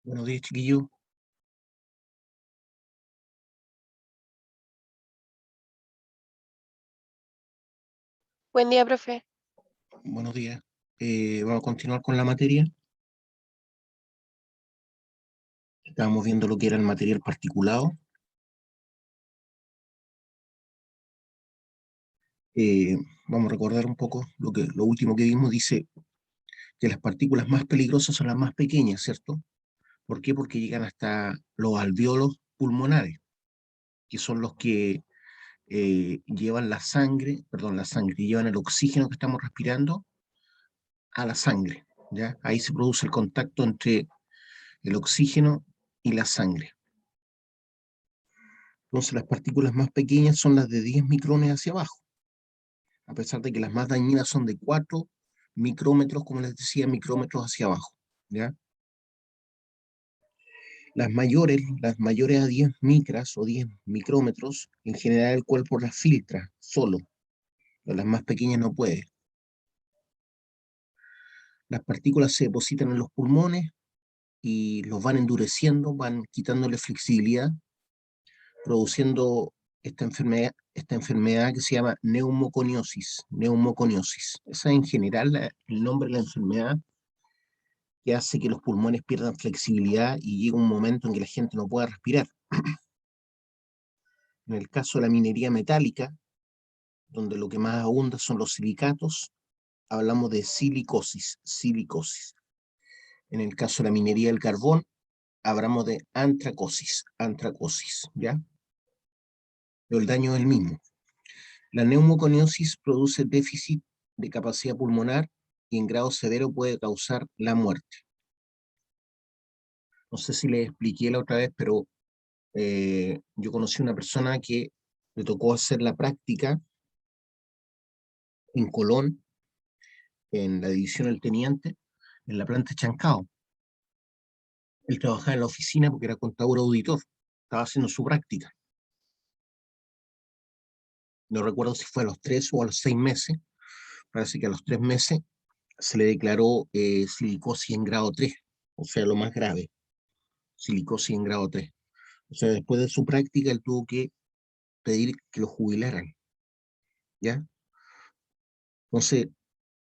Buenos días, chiquillo. Buen día, profe. Buenos días. Vamos a continuar con la materia. Estábamos viendo lo que era el material particulado. Eh, Vamos a recordar un poco lo último que vimos. Dice que las partículas más peligrosas son las más pequeñas, ¿cierto? ¿Por qué? Porque llegan hasta los alvéolos pulmonares, que son los que llevan la sangre, llevan el oxígeno que estamos respirando a la sangre, ¿ya? Ahí se produce el contacto entre el oxígeno y la sangre. Entonces las partículas más pequeñas son las de 10 micrones hacia abajo, a pesar de que las más dañinas son de 4 micrómetros, como les decía, micrómetros hacia abajo, ¿ya? Las mayores a 10 micras o 10 micrómetros, en general el cuerpo las filtra solo, pero las más pequeñas no puede. Las partículas se depositan en los pulmones y los van endureciendo, van quitándole flexibilidad, produciendo esta enfermedad que se llama neumoconiosis. Esa es en general el nombre de la enfermedad que hace que los pulmones pierdan flexibilidad y llega un momento en que la gente no pueda respirar. En el caso de la minería metálica, donde lo que más abunda son los silicatos, hablamos de silicosis. En el caso de la minería del carbón, hablamos de antracosis, ¿ya? Pero el daño es el mismo. La neumoconiosis produce déficit de capacidad pulmonar y en grado severo puede causar la muerte. No sé si les expliqué la otra vez, pero yo conocí una persona que le tocó hacer la práctica en Colón, en la división El Teniente, en la planta de Chancao. Él trabajaba en la oficina porque era contador auditor, estaba haciendo su práctica. No recuerdo si fue a los 3 o a los 6 meses, parece que a los 3 meses se le declaró silicosis en grado 3, o sea, lo más grave, silicosis en grado 3. O sea, después de su práctica, él tuvo que pedir que lo jubilaran, ¿ya? Entonces,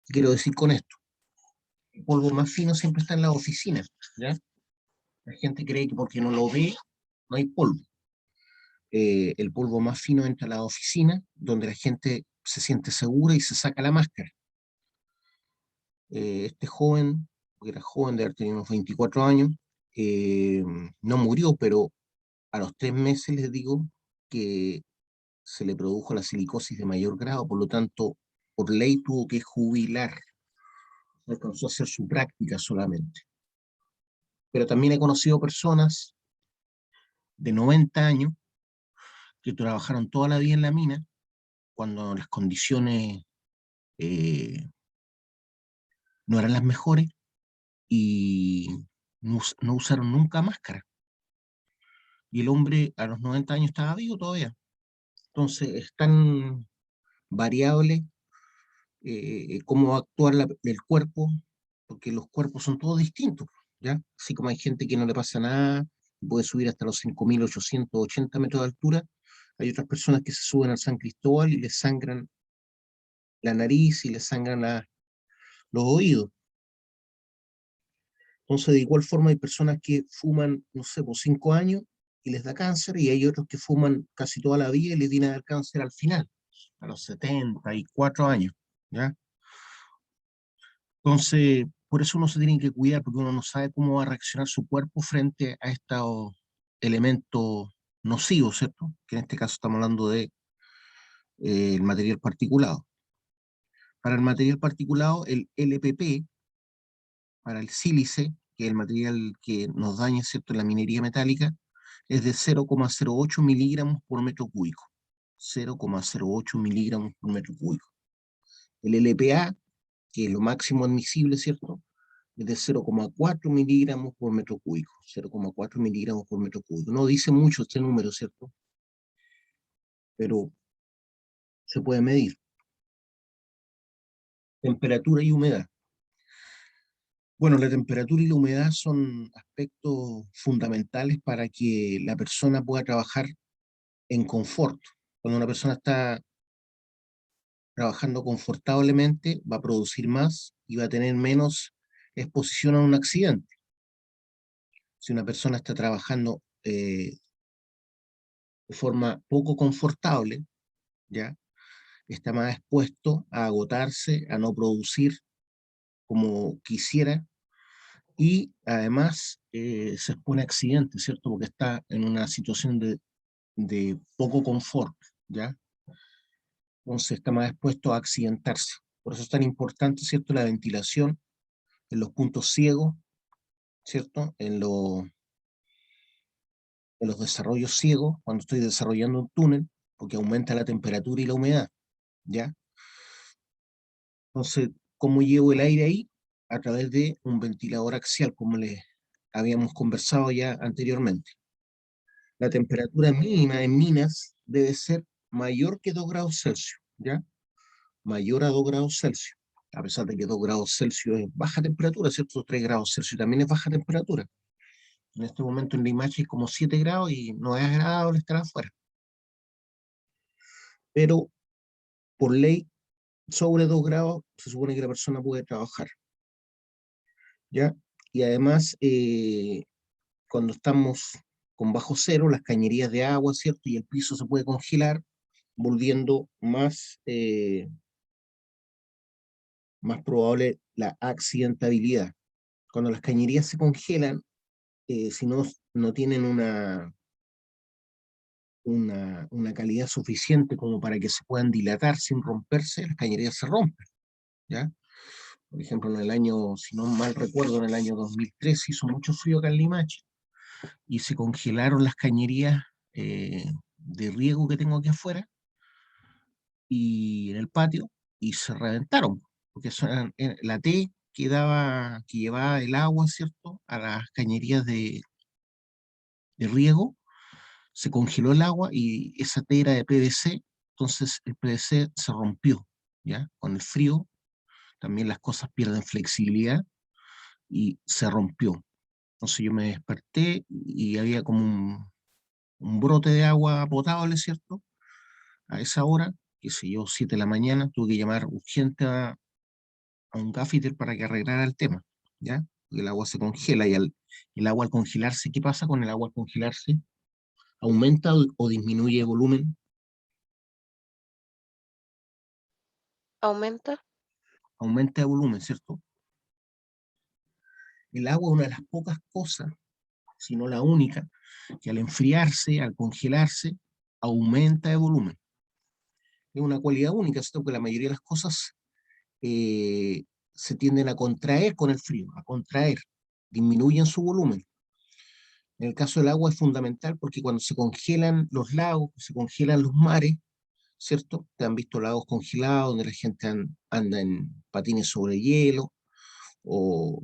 ¿qué quiero decir con esto? El polvo más fino siempre está en las oficinas, ¿ya? La gente cree que porque no lo ve, no hay polvo. El polvo más fino entra a la oficina, donde la gente se siente segura y se saca la máscara. Este joven, porque era joven, de haber tenido unos 24 años, eh, no murió, pero a los 3 meses les digo que se le produjo la silicosis de mayor grado, por lo tanto, por ley tuvo que jubilar, no alcanzó a hacer su práctica solamente. Pero también he conocido personas de 90 años que trabajaron toda la vida en la mina, cuando las condiciones eh, no eran las mejores y no usaron nunca máscara. Y el hombre a los 90 años estaba vivo todavía. Entonces es tan variable cómo va a actuar el cuerpo, porque los cuerpos son todos distintos, ¿ya? Así como hay gente que no le pasa nada, puede subir hasta los 5.880 metros de altura, hay otras personas que se suben al San Cristóbal y les sangran la nariz y les sangran los oídos. Entonces, de igual forma, hay personas que fuman, no sé, por 5 años y les da cáncer, y hay otros que fuman casi toda la vida y les viene a dar cáncer al final, a los 74 años, ¿ya? Entonces, por eso uno se tiene que cuidar, porque uno no sabe cómo va a reaccionar su cuerpo frente a estos elementos nocivos, ¿cierto? Que en este caso estamos hablando de el material particulado. Para el material particulado, el LPP, para el sílice, que es el material que nos daña, ¿cierto?, en la minería metálica, es de 0,08 miligramos por metro cúbico. 0,08 miligramos por metro cúbico. El LPA, que es lo máximo admisible, ¿cierto?, es de 0,4 miligramos por metro cúbico. 0,4 miligramos por metro cúbico. No dice mucho este número, ¿cierto? Pero se puede medir. Temperatura y humedad. Bueno, la temperatura y la humedad son aspectos fundamentales para que la persona pueda trabajar en confort. Cuando una persona está trabajando confortablemente, va a producir más y va a tener menos exposición a un accidente. Si una persona está trabajando de forma poco confortable, ¿ya? Está más expuesto a agotarse, a no producir como quisiera y además se expone a accidentes, ¿cierto? Porque está en una situación de poco confort, ¿ya? Entonces está más expuesto a accidentarse. Por eso es tan importante, ¿cierto? La ventilación en los puntos ciegos, ¿cierto? En los desarrollos ciegos, cuando estoy desarrollando un túnel, porque aumenta la temperatura y la humedad, ¿ya? Entonces, ¿cómo llevo el aire ahí? A través de un ventilador axial, como les habíamos conversado ya anteriormente. La temperatura mínima en minas debe ser mayor que 2 grados Celsius, ¿ya? Mayor a 2 grados Celsius. A pesar de que 2 grados Celsius es baja temperatura, ¿cierto? 3 grados Celsius también es baja temperatura. En este momento en la imagen es como 7 grados y no es agradable estar afuera. Pero por ley, sobre 2 grados se supone que la persona puede trabajar, ¿ya? Y además, cuando estamos con bajo cero, las cañerías de agua, ¿cierto? Y el piso se puede congelar, volviendo más probable la accidentabilidad. Cuando las cañerías se congelan, si no tienen una calidad suficiente como para que se puedan dilatar sin romperse, las cañerías se rompen, ¿ya? Por ejemplo, en el año, si no mal recuerdo, en el año 2003 hizo mucho frío acá en Limache y se congelaron las cañerías de riego que tengo aquí afuera y en el patio y se reventaron, porque la T que llevaba el agua, ¿cierto? A las cañerías de riego, se congeló el agua y esa T era de PVC, entonces el PVC se rompió, ¿ya? Con el frío también las cosas pierden flexibilidad y se rompió. Entonces yo me desperté y había como un brote de agua potable, ¿cierto? A esa hora, qué sé yo, 7 de la mañana, tuve que llamar urgente a un gaffiter para que arreglara el tema, ¿ya? Porque el agua se congela y el agua al congelarse, ¿qué pasa con el agua al congelarse? ¿Aumenta o disminuye el volumen? ¿Aumenta? Aumenta el volumen, ¿cierto? El agua es una de las pocas cosas, si no la única, que al enfriarse, al congelarse, aumenta el volumen. Es una cualidad única, ¿cierto? Porque la mayoría de las cosas eh, se tienden a contraer con el frío, a contraer, disminuyen su volumen. En el caso del agua es fundamental porque cuando se congelan los lagos, se congelan los mares, ¿cierto? Te han visto lagos congelados donde la gente anda en patines sobre hielo o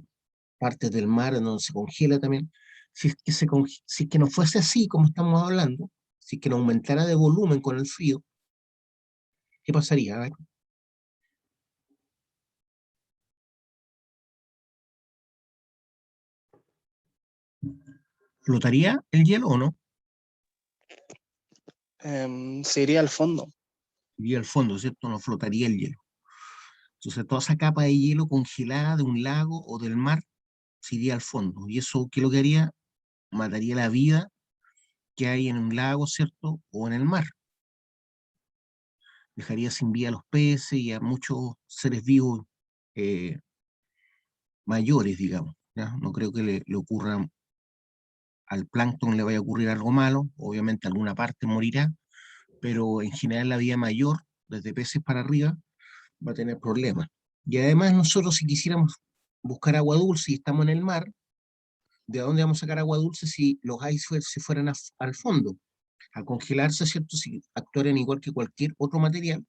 partes del mar en donde se congela también. Si es que no fuese así como estamos hablando, si es que no aumentara de volumen con el frío, ¿qué pasaría? A ver, ¿flotaría el hielo o no? Se iría al fondo. Iría al fondo, ¿cierto? No flotaría el hielo. Entonces toda esa capa de hielo congelada de un lago o del mar se iría al fondo. ¿Y eso qué es lo que haría? Mataría la vida que hay en un lago, ¿cierto? O en el mar. Dejaría sin vida a los peces y a muchos seres vivos eh, mayores, digamos, ¿ya? No creo que le ocurra al plancton, le vaya a ocurrir algo malo, obviamente alguna parte morirá, pero en general la vida mayor, desde peces para arriba, va a tener problemas. Y además nosotros si quisiéramos buscar agua dulce y estamos en el mar, ¿de dónde vamos a sacar agua dulce si los icebergs se fueran al fondo? Al congelarse, ¿cierto? Si actuaran igual que cualquier otro material,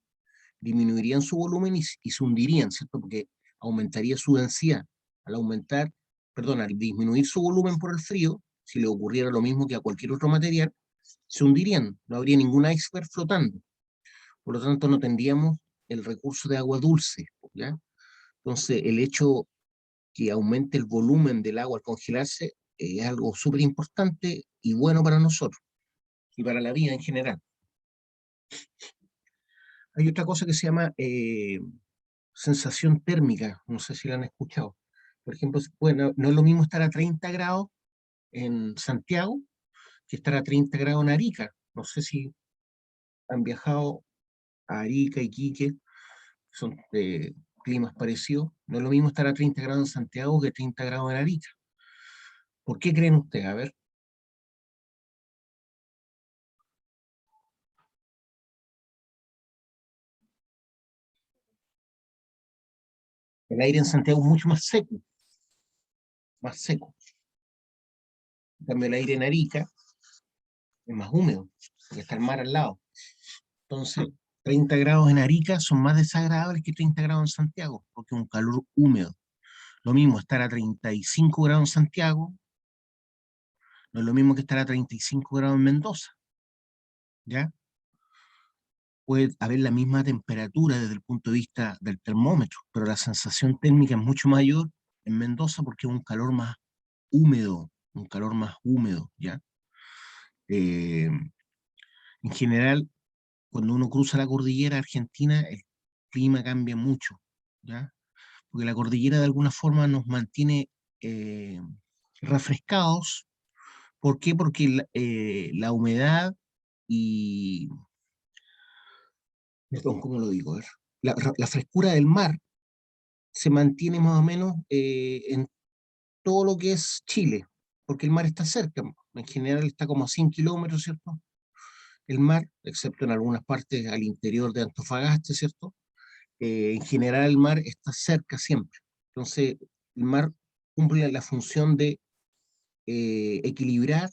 disminuirían su volumen y se hundirían, ¿cierto? Porque aumentaría su densidad. Al aumentar, perdón, al disminuir su volumen por el frío, si le ocurriera lo mismo que a cualquier otro material, se hundirían, no habría ningún iceberg flotando. Por lo tanto, no tendríamos el recurso de agua dulce, ¿ya? Entonces, el hecho que aumente el volumen del agua al congelarse, es algo súper importante y bueno para nosotros y para la vida en general. Hay otra cosa que se llama sensación térmica, no sé si la han escuchado. Por ejemplo, bueno, no es lo mismo estar a 30 grados en Santiago que estar a 30 grados en Arica. No sé si han viajado a Arica, Iquique, son climas parecidos. No es lo mismo estar a 30 grados en Santiago que 30 grados en Arica. ¿Por qué creen ustedes? A ver. El aire en Santiago es mucho más seco, más seco. En cambio, el aire en Arica es más húmedo, porque está el mar al lado. Entonces, 30 grados en Arica son más desagradables que 30 grados en Santiago, porque es un calor húmedo. Lo mismo estar a 35 grados en Santiago, no es lo mismo que estar a 35 grados en Mendoza, ¿ya? Puede haber la misma temperatura desde el punto de vista del termómetro, pero la sensación térmica es mucho mayor en Mendoza porque es un calor más húmedo, ¿ya? En general, cuando uno cruza la cordillera argentina, el clima cambia mucho, ¿ya? Porque la cordillera de alguna forma nos mantiene eh, refrescados. ¿Por qué? Porque la humedad y, perdón, ¿cómo lo digo? A ver, la frescura del mar se mantiene más o menos en todo lo que es Chile, porque el mar está cerca, en general está como a 100 kilómetros, ¿cierto? El mar, excepto en algunas partes al interior de Antofagasta, ¿cierto? En general el mar está cerca siempre. Entonces, el mar cumple la función de equilibrar,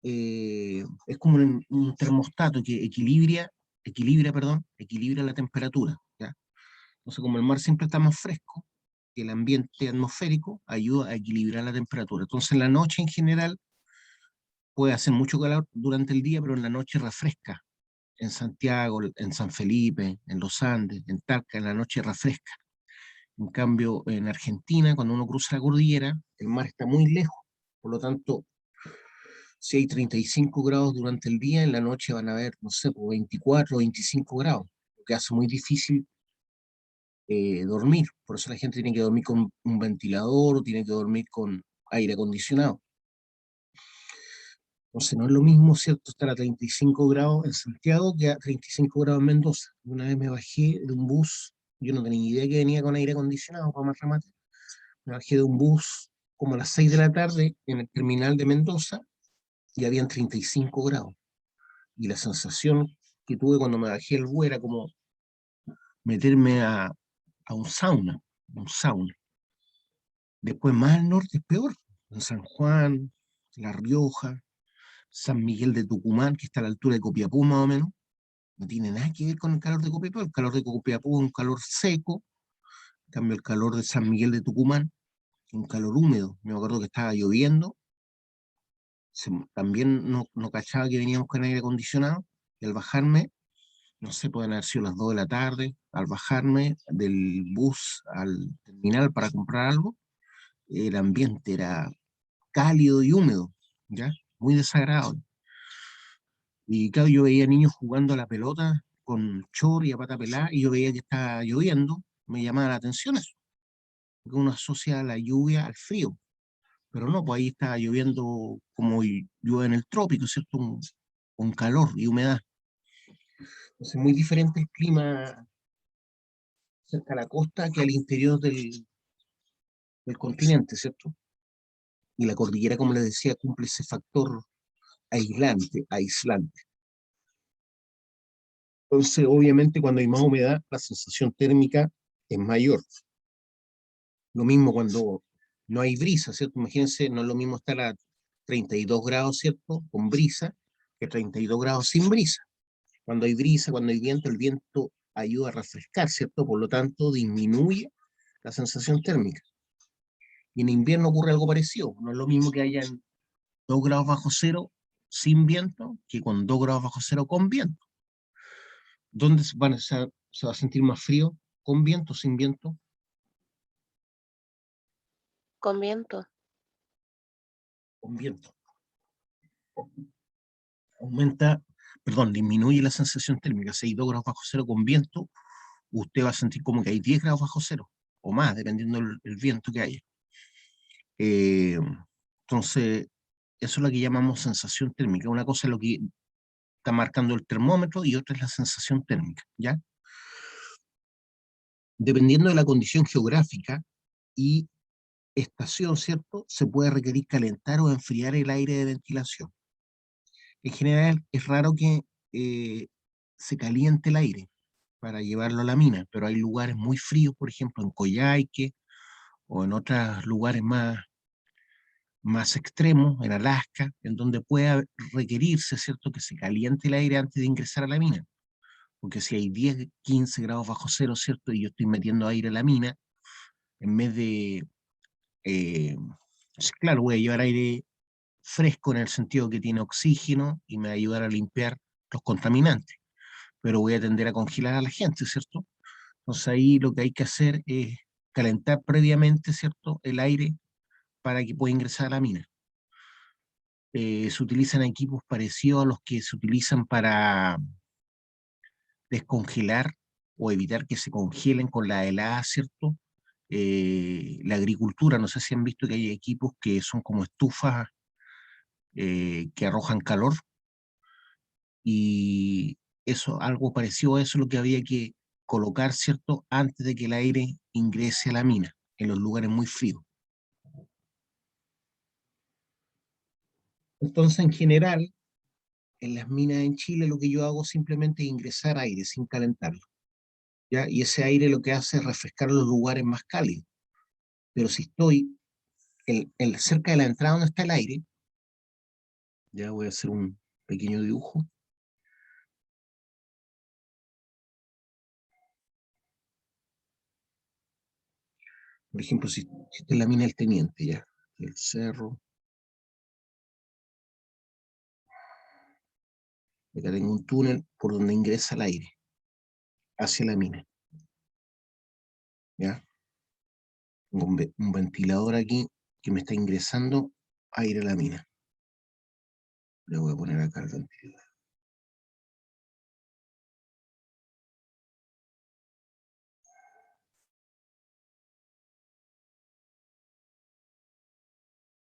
es como un termostato que equilibra la temperatura, ¿ya? Entonces, como el mar siempre está más fresco, el ambiente atmosférico ayuda a equilibrar la temperatura. Entonces, en la noche en general puede hacer mucho calor durante el día, pero en la noche refresca. En Santiago, en San Felipe, en los Andes, en Talca, en la noche refresca. En cambio, en Argentina, cuando uno cruza la cordillera, el mar está muy lejos. Por lo tanto, si hay 35 grados durante el día, en la noche van a haber, no sé, pues 24 o 25 grados, lo que hace muy difícil dormir. Por eso la gente tiene que dormir con un ventilador o tiene que dormir con aire acondicionado. Entonces no es lo mismo, ¿cierto?, estar a 35 grados en Santiago que a 35 grados en Mendoza. Una vez me bajé de un bus, yo no tenía idea que venía con aire acondicionado, para más remate. Me bajé de un bus como a las 6 de la tarde en el terminal de Mendoza y habían 35 grados. Y la sensación que tuve cuando me bajé el bus era como meterme a un sauna. Después más al norte es peor, en San Juan, La Rioja, San Miguel de Tucumán, que está a la altura de Copiapó más o menos, no tiene nada que ver con el calor de Copiapó. El calor de Copiapó es un calor seco, en cambio el calor de San Miguel de Tucumán es un calor húmedo. Me acuerdo que estaba lloviendo, también no cachaba que veníamos con aire acondicionado, y al bajarme, no sé, pueden haber sido las 2 de la tarde, al bajarme del bus al terminal para comprar algo, el ambiente era cálido y húmedo, ¿ya? Muy desagradable. Y claro, yo veía niños jugando a la pelota con chor y a pata pelada, y yo veía que estaba lloviendo, me llamaba la atención eso, porque uno asocia la lluvia al frío, pero no, pues ahí estaba lloviendo como llueve en el trópico, ¿cierto? Con calor y humedad. Entonces, muy diferente el clima cerca a la costa que al interior del continente, ¿cierto? Y la cordillera, como les decía, cumple ese factor aislante. Entonces, obviamente, cuando hay más humedad, la sensación térmica es mayor. Lo mismo cuando no hay brisa, ¿cierto? Imagínense, no es lo mismo estar a 32 grados, ¿cierto?, con brisa, que 32 grados sin brisa. Cuando hay brisa, cuando hay viento, el viento ayuda a refrescar, ¿cierto? Por lo tanto, disminuye la sensación térmica. Y en invierno ocurre algo parecido. No es lo mismo que hayan 2 grados bajo cero sin viento que con 2 grados bajo cero con viento. ¿Dónde se va a sentir más frío? ¿Con viento o sin viento? con viento. Con viento. Disminuye la sensación térmica. Si hay 2 grados bajo cero con viento, usted va a sentir como que hay 10 grados bajo cero, o más, dependiendo del viento que haya. Entonces, eso es lo que llamamos sensación térmica. Una cosa es lo que está marcando el termómetro y otra es la sensación térmica, ¿ya? Dependiendo de la condición geográfica y estación, ¿cierto? Se puede requerir calentar o enfriar el aire de ventilación. En general, es raro que se caliente el aire para llevarlo a la mina, pero hay lugares muy fríos, por ejemplo, en Coyhaique o en otros lugares más extremos, en Alaska, en donde pueda requerirse, ¿cierto?, que se caliente el aire antes de ingresar a la mina. Porque si hay 10, 15 grados bajo cero, ¿cierto?, y yo estoy metiendo aire a la mina, en vez de, claro, voy a llevar aire fresco en el sentido que tiene oxígeno y me va a ayudar a limpiar los contaminantes, pero voy a tender a congelar a la gente, ¿cierto? Entonces ahí lo que hay que hacer es calentar previamente, ¿cierto?, el aire para que pueda ingresar a la mina. Se utilizan equipos parecidos a los que se utilizan para descongelar o evitar que se congelen con la helada, ¿cierto? La agricultura, no sé si han visto que hay equipos que son como estufas que arrojan calor, y eso, algo parecido a eso es lo que había que colocar, ¿cierto?, antes de que el aire ingrese a la mina, en los lugares muy fríos. Entonces, en general, en las minas en Chile lo que yo hago simplemente es ingresar aire sin calentarlo, ¿ya? Y ese aire lo que hace es refrescar los lugares más cálidos. Pero si estoy cerca de la entrada donde está el aire, ya voy a hacer un pequeño dibujo. Por ejemplo, si esta es la mina del Teniente, ya, el cerro. Acá tengo un túnel por donde ingresa el aire hacia la mina, ¿ya? Tengo un ventilador aquí que me está ingresando aire a la mina. Le voy a poner acá el ventilador.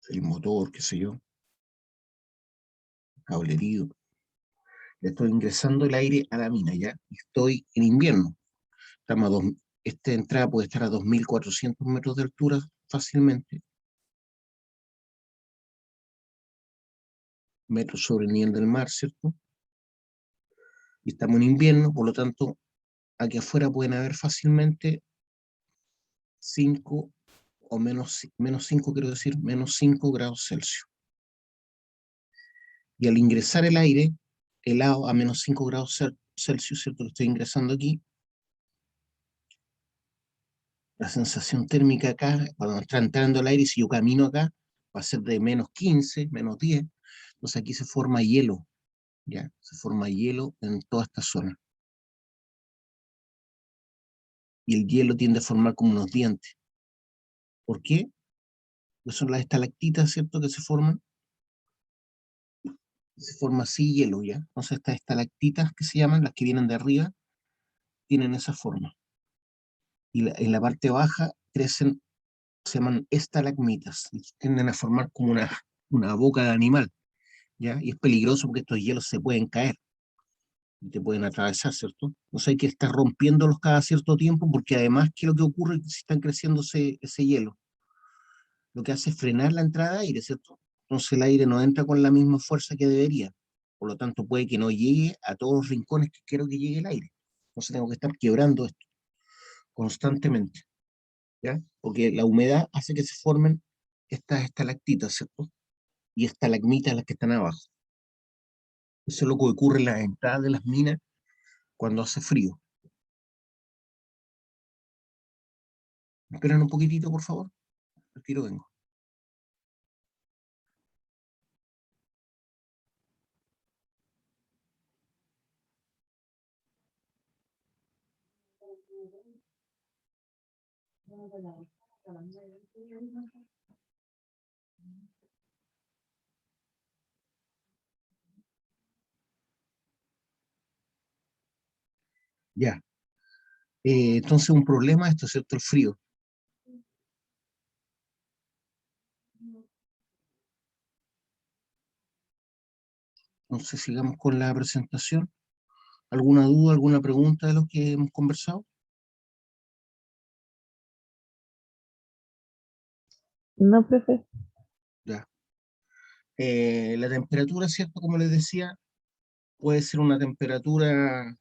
El motor, qué sé yo, cablerío. Le estoy ingresando el aire a la mina, ¿ya? Estoy en invierno. Estamos esta entrada puede estar a 2.400 metros de altura fácilmente, metros sobre el nivel del mar, ¿cierto? Y estamos en invierno, por lo tanto, aquí afuera pueden haber fácilmente 5 o menos 5, quiero decir, menos 5 grados Celsius. Y al ingresar el aire helado a menos 5 grados Celsius, ¿cierto? Lo estoy ingresando aquí. La sensación térmica acá, cuando está entrando el aire, si yo camino acá, va a ser de menos 15, menos 10. Entonces aquí se forma hielo, ¿ya? Se forma hielo en toda esta zona. Y el hielo tiende a formar como unos dientes. ¿Por qué? Pues son las estalactitas, ¿cierto?, que se forman. Se forma así hielo, ¿ya? Entonces estas estalactitas que se llaman, las que vienen de arriba, tienen esa forma. Y en la parte baja crecen, se llaman estalagmitas, y tienden a formar como una boca de animal, ¿ya? Y es peligroso porque estos hielos se pueden caer y te pueden atravesar, ¿cierto? Entonces hay que estar rompiéndolos cada cierto tiempo, porque además, ¿qué es lo que ocurre si están creciendo ese hielo? Lo que hace es frenar la entrada de aire, ¿cierto? Entonces el aire no entra con la misma fuerza que debería. Por lo tanto, puede que no llegue a todos los rincones que quiero que llegue el aire. Entonces tengo que estar quebrando esto constantemente, ¿ya? Porque la humedad hace que se formen estas estalactitas, ¿cierto? Y estalagmitas las que están abajo. Eso es lo que ocurre en las entradas de las minas cuando hace frío. Esperen un poquitito, por favor. Al tiro vengo. Ya. Entonces un problema esto, ¿cierto? El frío. Entonces sigamos con la presentación. ¿Alguna duda, alguna pregunta de lo que hemos conversado? No, profe. Ya. La temperatura, ¿cierto? Como les decía, puede ser una temperatura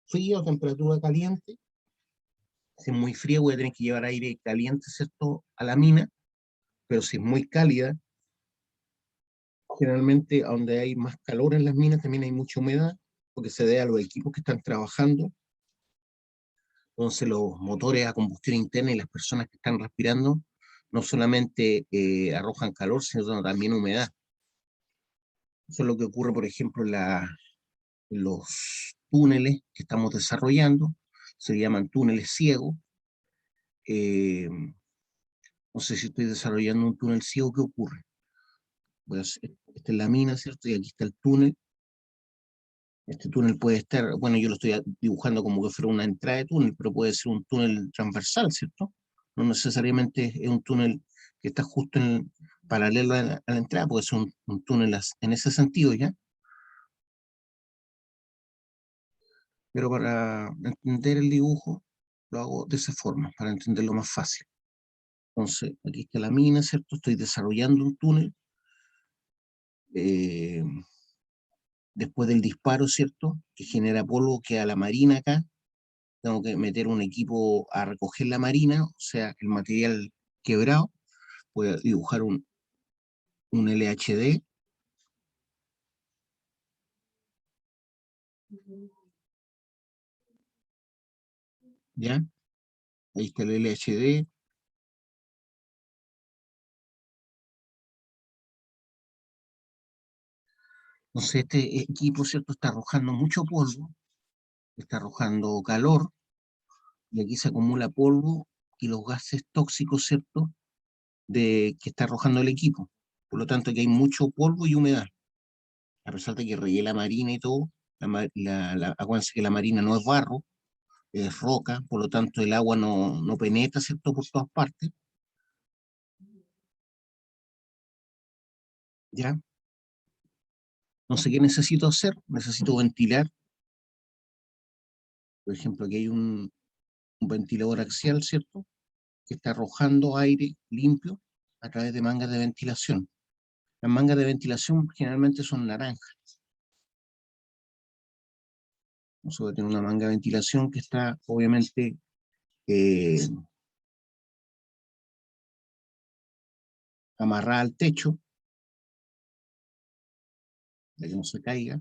fría o temperatura caliente. Si es muy fría, voy a tener que llevar aire caliente, ¿cierto? A la mina, pero si es muy cálida, generalmente donde hay más calor en las minas también hay mucha humedad, porque se debe a los equipos que están trabajando. Entonces los motores a combustión interna y las personas que están respirando no solamente arrojan calor, sino también humedad. Eso es lo que ocurre, por ejemplo, en los túneles que estamos desarrollando, se llaman túneles ciegos. Eh, no sé si estoy desarrollando un túnel ciego, ¿qué ocurre? Pues esta es la mina, ¿cierto? Y aquí está el túnel. Este túnel puede estar, bueno, yo lo estoy dibujando como que fuera una entrada de túnel, pero puede ser un túnel transversal, ¿cierto? No necesariamente es un túnel que está justo paralelo a la entrada, puede ser un túnel en ese sentido, ¿ya? Pero para entender el dibujo, lo hago de esa forma, para entenderlo más fácil. Entonces, aquí está la mina, ¿cierto? Estoy desarrollando un túnel. eh, Después del disparo, ¿cierto? Que genera polvo, queda la marina acá. Tengo que meter un equipo a recoger la marina, o sea, el material quebrado. Voy a dibujar un LHD, ¿ya? Ahí está el LHD. Entonces, este equipo, ¿cierto? Está arrojando mucho polvo, está arrojando calor, y aquí se acumula polvo y los gases tóxicos, ¿cierto? Que está arrojando el equipo. Por lo tanto, aquí hay mucho polvo y humedad. A pesar de que regué la marina y todo, acuérdense que la marina no es barro, es roca, por lo tanto el agua no penetra, ¿cierto? Por todas partes, ¿ya? No sé qué necesito hacer, necesito ventilar. Por ejemplo, aquí hay un ventilador axial, ¿cierto? Que está arrojando aire limpio a través de mangas de ventilación. Las mangas de ventilación generalmente son naranjas. Nosotros tenemos una manga de ventilación que está obviamente eh, amarrada al techo, para que no se caiga.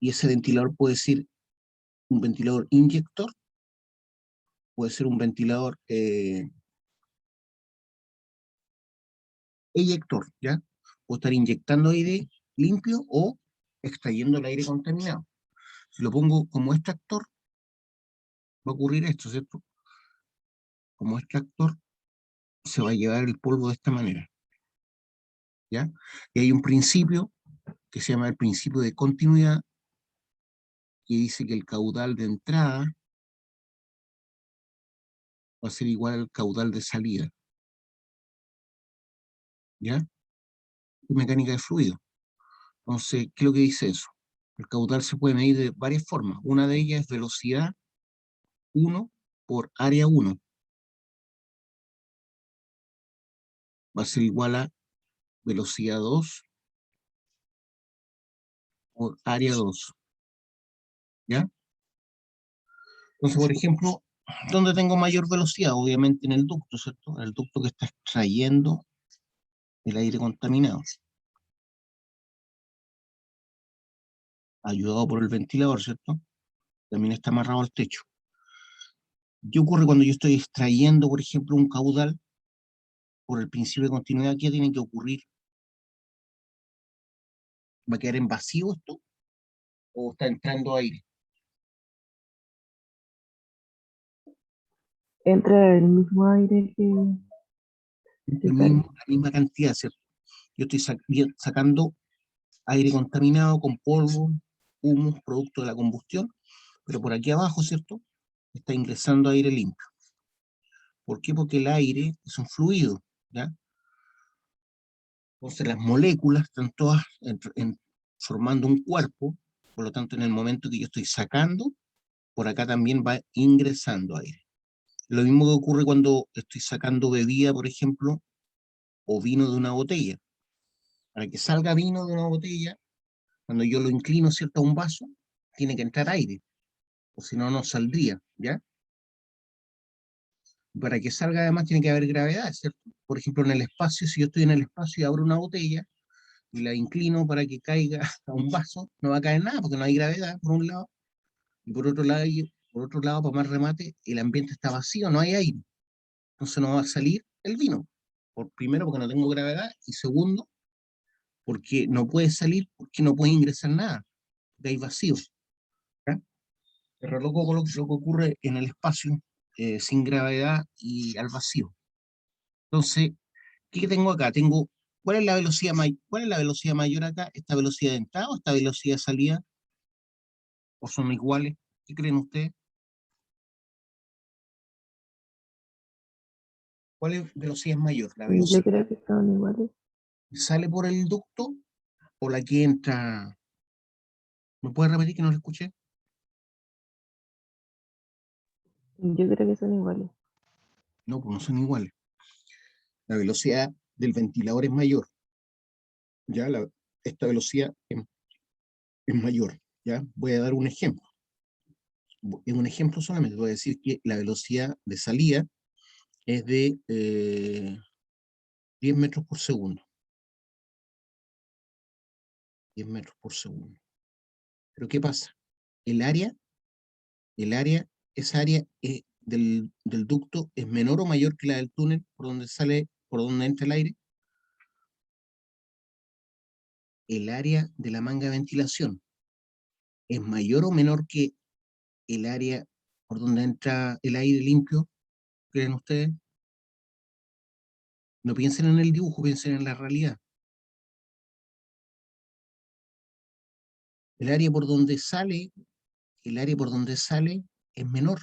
Y ese ventilador puede ser un ventilador inyector, puede ser un ventilador eyector, ¿ya? Puedo estar inyectando aire limpio o extrayendo el aire contaminado. Si lo pongo como extractor, va a ocurrir esto, ¿cierto? Como extractor se va a llevar el polvo de esta manera, ¿ya? Y hay un principio que se llama el principio de continuidad, que dice que el caudal de entrada va a ser igual al caudal de salida, ¿ya? Y mecánica de fluido. Entonces, ¿qué es lo que dice eso? El caudal se puede medir de varias formas. Una de ellas es velocidad 1 por área 1. Va a ser igual a velocidad 2 por área 2, ¿ya? Entonces, por ejemplo, ¿dónde tengo mayor velocidad? Obviamente en el ducto, ¿cierto? En el ducto que está extrayendo el aire contaminado, ayudado por el ventilador, ¿cierto? También está amarrado al techo. ¿Qué ocurre cuando yo estoy extrayendo, por ejemplo, un caudal por el principio de continuidad? ¿Qué tiene que ocurrir? ¿Va a quedar en vacío esto? ¿O está entrando aire? Entra el mismo aire que sale. La misma cantidad, ¿cierto? Yo estoy sacando aire contaminado con polvo, humus, producto de la combustión, Pero por aquí abajo, ¿cierto? Está ingresando aire limpio. ¿Por qué? Porque el aire es un fluido, ¿ya? Entonces las moléculas están todas formando un cuerpo, por lo tanto en el momento que yo estoy sacando, por acá también va ingresando aire. Lo mismo que ocurre cuando estoy sacando bebida, por ejemplo, o vino de una botella. Para que salga vino de una botella, cuando yo lo inclino, ¿cierto?, a un vaso, tiene que entrar aire, o si no, no saldría, ¿ya? Para que salga además tiene que haber gravedad, ¿cierto? Por ejemplo, en el espacio, si yo estoy en el espacio y abro una botella, y la inclino para que caiga a un vaso, no va a caer nada, porque no hay gravedad, por un lado, y por otro lado, para más remate, el ambiente está vacío, no hay aire. Entonces no va a salir el vino. Primero, porque no tengo gravedad, y segundo, porque no puede salir, porque no puede ingresar nada, porque hay vacío. ¿Ya? Es re loco lo que ocurre en el espacio, sin gravedad y al vacío. Entonces, ¿qué tengo acá? ¿Cuál es la velocidad cuál es la velocidad mayor acá? ¿Esta velocidad de entrada o esta velocidad de salida? ¿O son iguales? ¿Qué creen ustedes? ¿Cuál velocidad es mayor? ¿La Yo velocidad creo que son iguales. que sale por el ducto o la que entra? ¿Me puede repetir que no lo escuché? Yo creo que son iguales. No, pues no son iguales. La velocidad del ventilador es mayor. ¿Ya? Esta velocidad es mayor. ¿Ya? Voy a dar un ejemplo. En un ejemplo solamente voy a decir que la velocidad de salida es de 10 metros por segundo. 10 metros por segundo. Pero ¿qué pasa? El área, esa área del ducto es menor o mayor que la del túnel por donde entra el aire. El área de la manga de ventilación es mayor o menor que el área por donde entra el aire limpio, ¿creen ustedes? No piensen en el dibujo, piensen en la realidad. El área por donde sale, el área por donde sale es menor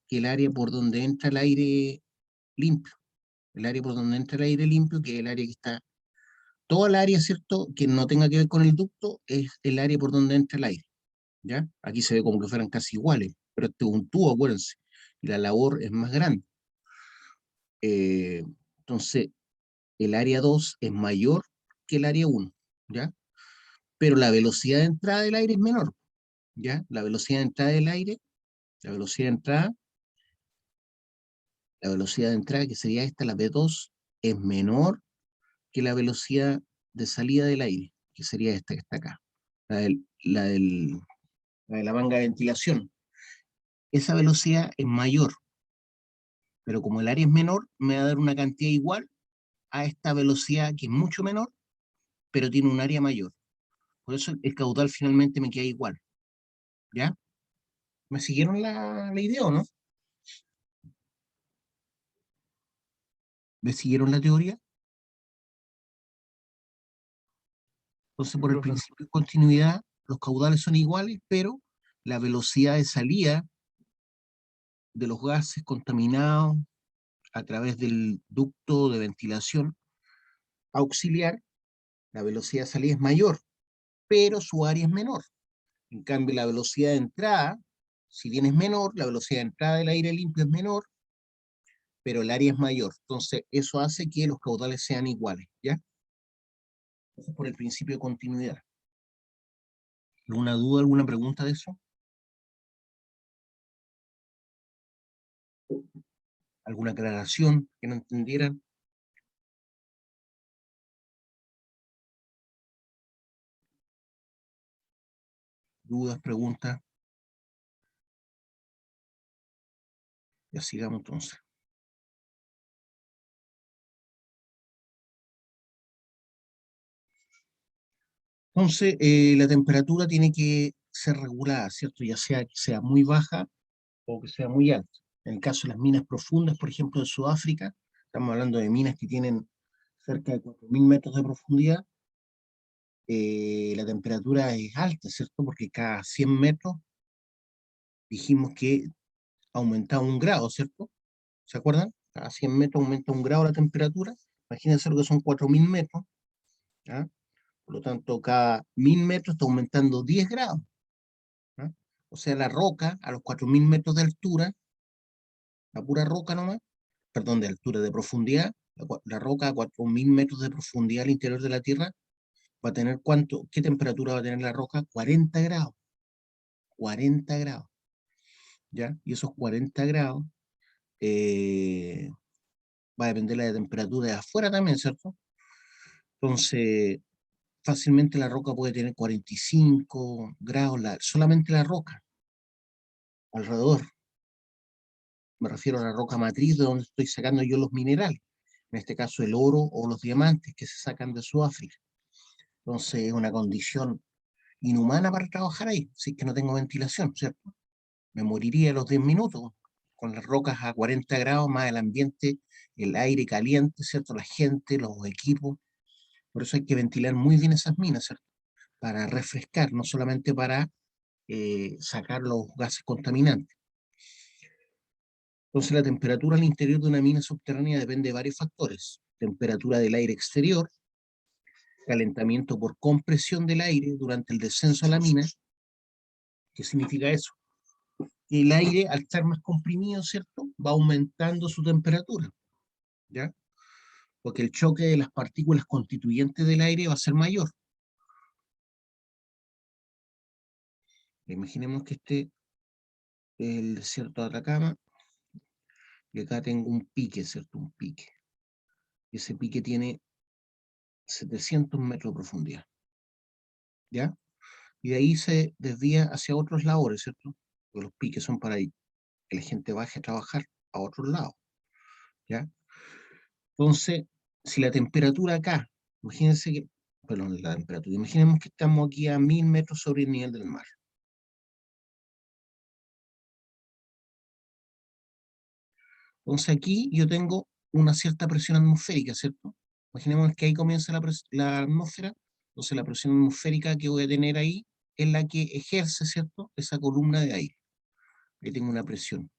que el área por donde entra el aire limpio. El área por donde entra el aire limpio, que es el área que está, toda el área, ¿cierto?, que no tenga que ver con el ducto, es el área por donde entra el aire, ¿ya? Aquí se ve como que fueran casi iguales, pero este es un tubo, acuérdense, y la labor es más grande. Entonces, el área 2 es mayor que el área 1, ¿ya? Pero la velocidad de entrada del aire es menor, ¿ya? La velocidad de entrada del aire, la velocidad de entrada, que sería esta, la V2, es menor que la velocidad de salida del aire, que sería esta que está acá, la, del, la, del, la de la manga de ventilación. Esa velocidad es mayor, pero como el área es menor, me va a dar una cantidad igual a esta velocidad que es mucho menor, pero tiene un área mayor. Por eso el caudal finalmente me queda igual. ¿Ya? ¿Me siguieron la idea o no? ¿Me siguieron la teoría? Entonces, por el Profe. principio de continuidad, los caudales son iguales, pero la velocidad de salida de los gases contaminados a través del ducto de ventilación auxiliar, la velocidad de salida es mayor, pero su área es menor. En cambio, la velocidad de entrada, si bien es menor, la velocidad de entrada del aire limpio es menor, pero el área es mayor. Entonces, eso hace que los caudales sean iguales, ¿ya? Eso es por el principio de continuidad. ¿Alguna duda, alguna pregunta de eso? ¿Alguna aclaración que no entendieran? ¿Dudas, preguntas? Ya sigamos entonces. Entonces, la temperatura tiene que ser regulada, ¿cierto? Ya sea que sea muy baja o que sea muy alta. En el caso de las minas profundas, por ejemplo, de Sudáfrica, estamos hablando de minas que tienen cerca de 4.000 metros de profundidad, la temperatura es alta, ¿cierto? Porque cada 100 metros dijimos que aumentaba 1 grado, ¿cierto? ¿Se acuerdan? Cada 100 metros aumenta 1 grado la temperatura. Imagínense lo que son 4.000 metros. ¿Ya? Por lo tanto, cada 1.000 metros está aumentando 10 grados. ¿Ya? O sea, la roca a los 4.000 metros de altura, la pura roca nomás, perdón, de altura, de profundidad, la roca a 4.000 metros de profundidad al interior de la Tierra, va a tener ¿cuánto? ¿Qué temperatura va a tener la roca? 40 grados. 40 grados. ¿Ya? Y esos 40 grados va a depender de la temperatura de afuera también, ¿cierto? Entonces, fácilmente la roca puede tener 45 grados, solamente la roca, alrededor. Me refiero a la roca matriz de donde estoy sacando yo los minerales, en este caso el oro o los diamantes que se sacan de Sudáfrica. Entonces es una condición inhumana para trabajar ahí, si es que no tengo ventilación, ¿cierto? Me moriría a los 10 minutos, con las rocas a 40 grados, más el ambiente, el aire caliente, ¿cierto? La gente, los equipos. Por eso hay que ventilar muy bien esas minas, ¿cierto? Para refrescar, no solamente para sacar los gases contaminantes. Entonces la temperatura al interior de una mina subterránea depende de varios factores. Temperatura del aire exterior, calentamiento por compresión del aire durante el descenso a la mina. ¿Qué significa eso? Que el aire, al estar más comprimido, ¿cierto?, va aumentando su temperatura, ¿ya? Porque el choque de las partículas constituyentes del aire va a ser mayor. Imaginemos que este es el desierto de Atacama, y acá tengo un pique, ¿cierto? Un pique. Y ese pique tiene 700 metros de profundidad, ¿ya? Y de ahí se desvía hacia otros labores, ¿cierto? Porque los piques son para que la gente baje a trabajar a otros lados, ¿ya? Entonces, si la temperatura acá, imagínense que, perdón, la temperatura, imaginemos que estamos aquí a 1.000 metros sobre el nivel del mar. Entonces aquí yo tengo una cierta presión atmosférica, ¿cierto? Imaginemos que ahí comienza la atmósfera, entonces la presión atmosférica que voy a tener ahí es la que ejerce, ¿cierto?, esa columna de aire. Ahí tengo una presión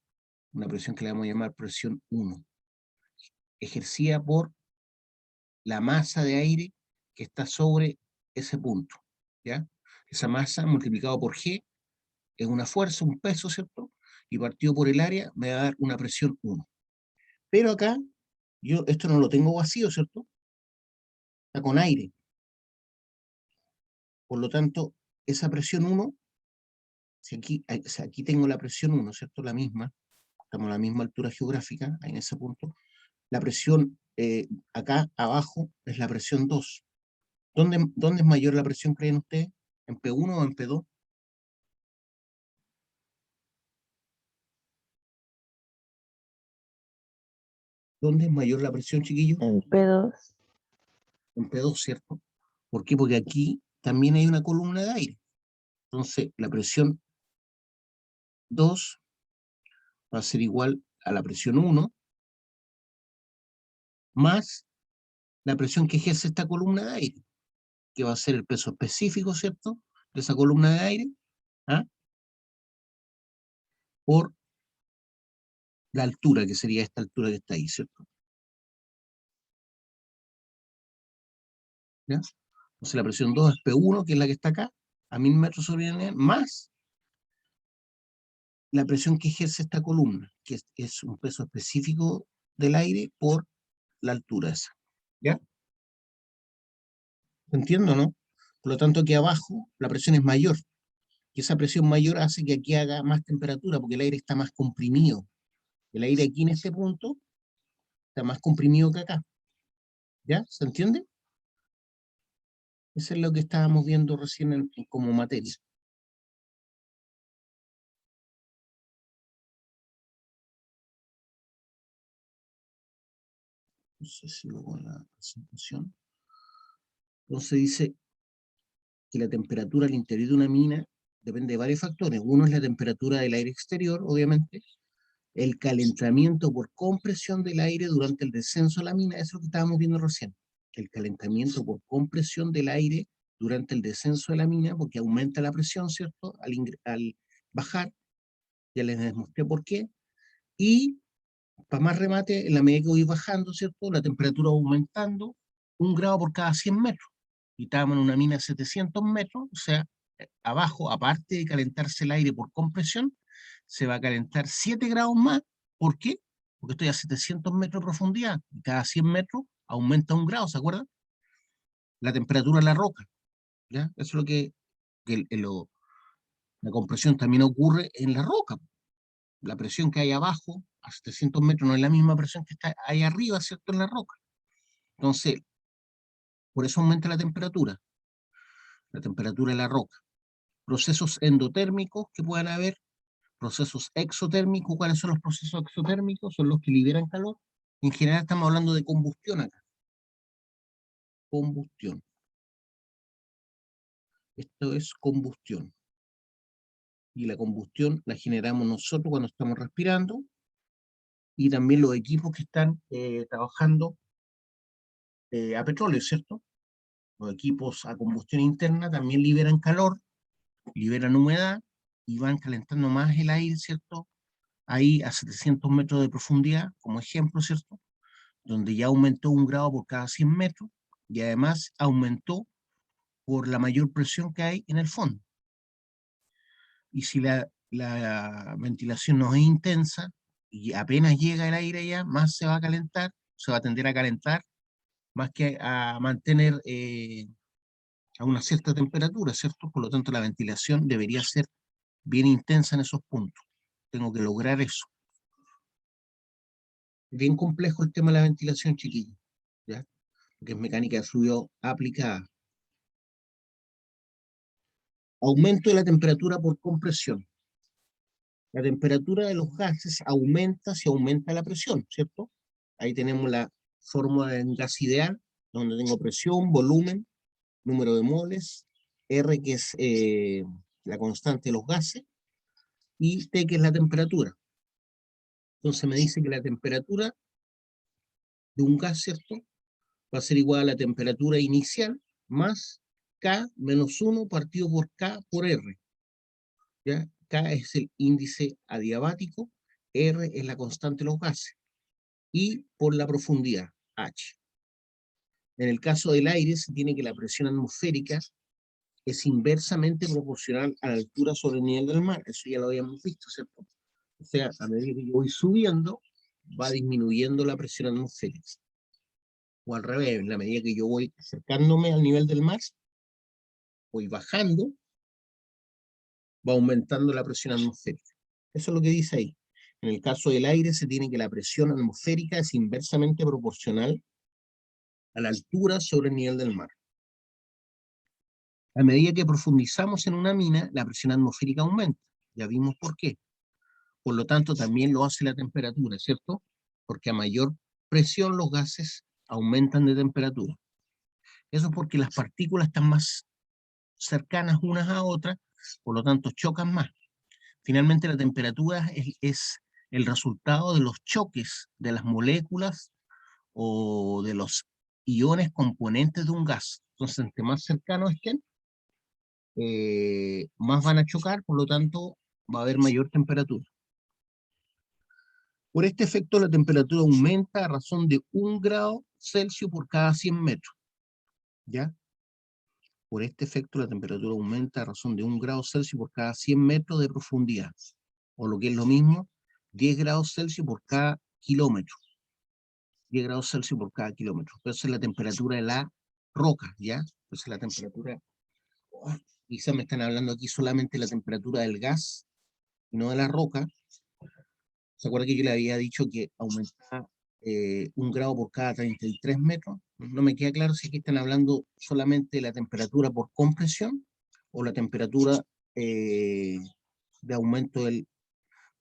que le vamos a llamar presión 1, ejercida por la masa de aire que está sobre ese punto, ¿ya? Esa masa multiplicado por G es una fuerza, un peso, ¿cierto? Y partido por el área me va a dar una presión 1. Pero acá, yo esto no lo tengo vacío, ¿cierto? Está con aire. Por lo tanto, esa presión 1, si aquí tengo la presión 1, ¿cierto? La misma, estamos a la misma altura geográfica, en ese punto. La presión acá abajo es la presión 2. ¿Dónde es mayor la presión, creen ustedes? ¿En P1 o en P2? ¿Dónde es mayor la presión, chiquillos? En P2. En P2, ¿cierto? ¿Por qué? Porque aquí también hay una columna de aire. Entonces, la presión 2 va a ser igual a la presión 1 más la presión que ejerce esta columna de aire, que va a ser el peso específico, ¿cierto?, de esa columna de aire, ¿ah?, por la altura, que sería esta altura que está ahí, ¿cierto? ¿Ya? Entonces la presión 2 es P1, que es la que está acá, a 1.000 metros sobre el nivel, más la presión que ejerce esta columna, que es un peso específico del aire por la altura esa. ¿Ya? ¿Entiendo, no? Por lo tanto, aquí abajo la presión es mayor. Y esa presión mayor hace que aquí haga más temperatura, porque el aire está más comprimido. El aire aquí en este punto está más comprimido que acá. ¿Ya? ¿Se entiende? Eso es lo que estábamos viendo recién como materia. Entonces, sigo con la presentación. Entonces dice que la temperatura al interior de una mina depende de varios factores. Uno es la temperatura del aire exterior, obviamente, el calentamiento por compresión del aire durante el descenso a la mina, eso es lo que estábamos viendo recién. El calentamiento por compresión del aire durante el descenso de la mina, porque aumenta la presión, ¿cierto? Al bajar, ya les demostré por qué, y para más remate, en la medida que voy bajando, ¿cierto? La temperatura va aumentando 1 grado por cada 100 metros. Y estábamos en una mina de 700 metros, o sea, abajo, aparte de calentarse el aire por compresión, se va a calentar 7 grados más. ¿Por qué? Porque estoy a 700 metros de profundidad, y cada 100 metros aumenta 1 grado, ¿se acuerdan? La temperatura de la roca, ¿ya? Eso es lo que la compresión también ocurre en la roca. La presión que hay abajo, a 700 metros, no es la misma presión que está ahí arriba, ¿cierto? En la roca. Entonces, por eso aumenta la temperatura de la roca. Procesos endotérmicos que puedan haber, procesos exotérmicos. ¿Cuáles son los procesos exotérmicos? Son los que liberan calor. En general estamos hablando de combustión acá. Combustión. Esto es combustión. Y la combustión la generamos nosotros cuando estamos respirando, y también los equipos que están trabajando a petróleo, ¿cierto? Los equipos a combustión interna también liberan calor, liberan humedad y van calentando más el aire, ¿cierto? Ahí a 700 metros de profundidad, como ejemplo, ¿cierto? Donde ya aumentó 1 grado por cada 100 metros, y además aumentó por la mayor presión que hay en el fondo. Y si la ventilación no es intensa y apenas llega el aire allá, más se va a calentar, se va a tender a calentar, más que a mantener a una cierta temperatura, ¿cierto? Por lo tanto, la ventilación debería ser bien intensa en esos puntos. Tengo que lograr eso. Bien complejo el tema de la ventilación, chiquillos, ¿ya? Porque es mecánica de fluido aplicada. Aumento de la temperatura por compresión. La temperatura de los gases aumenta si aumenta la presión, ¿cierto? Ahí tenemos la fórmula del gas ideal, donde tengo presión, volumen, número de moles, R, que es la constante de los gases, y T, que es la temperatura. Entonces me dice que la temperatura de un gas, ¿cierto?, va a ser igual a la temperatura inicial más K menos 1 partido por K por R. ¿Ya? K es el índice adiabático, R es la constante de los gases, y por la profundidad, H. En el caso del aire se tiene que la presión atmosférica es inversamente proporcional a la altura sobre el nivel del mar. Eso ya lo habíamos visto, ¿cierto? O sea, a medida que yo voy subiendo, va disminuyendo la presión atmosférica. O al revés, en la medida que yo voy acercándome al nivel del mar, voy bajando, va aumentando la presión atmosférica. Eso es lo que dice ahí. En el caso del aire se tiene que la presión atmosférica es inversamente proporcional a la altura sobre el nivel del mar. A medida que profundizamos en una mina, la presión atmosférica aumenta. Ya vimos por qué. Por lo tanto, también lo hace la temperatura, ¿cierto? Porque a mayor presión los gases aumentan de temperatura. Eso es porque las partículas están más cercanas unas a otras, por lo tanto chocan más. Finalmente la temperatura es el resultado de los choques de las moléculas o de los iones componentes de un gas. Entonces, entre más cercanos estén, más van a chocar, por lo tanto va a haber mayor temperatura. Por este efecto la temperatura aumenta a razón de 1 grado Celsius por cada 100 metros. ¿Ya? Por este efecto la temperatura aumenta a razón de 1 grado Celsius por cada 100 metros de profundidad. O lo que es lo mismo, 10 grados Celsius por cada kilómetro. 10 grados Celsius por cada kilómetro. Esa es la temperatura de la roca, ¿ya? Esa es la temperatura. Quizás me están hablando aquí solamente de la temperatura del gas y no de la roca. ¿Se acuerda que yo le había dicho que aumentaba 1 grado por cada 33 metros? No me queda claro si aquí están hablando solamente de la temperatura por compresión o la temperatura de aumento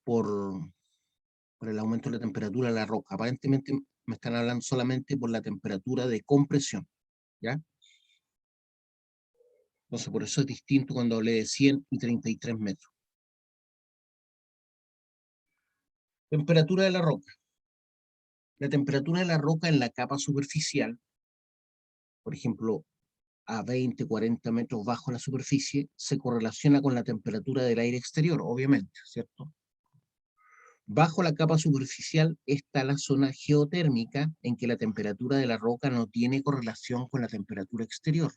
por el aumento de la temperatura de la roca. Aparentemente me están hablando solamente por la temperatura de compresión, ¿ya? Entonces por eso es distinto cuando hablé de 100 y 33 metros. Temperatura de la roca. La temperatura de la roca en la capa superficial, por ejemplo, a 20, 40 metros bajo la superficie, se correlaciona con la temperatura del aire exterior, obviamente, ¿cierto? Bajo la capa superficial está la zona geotérmica, en que la temperatura de la roca no tiene correlación con la temperatura exterior.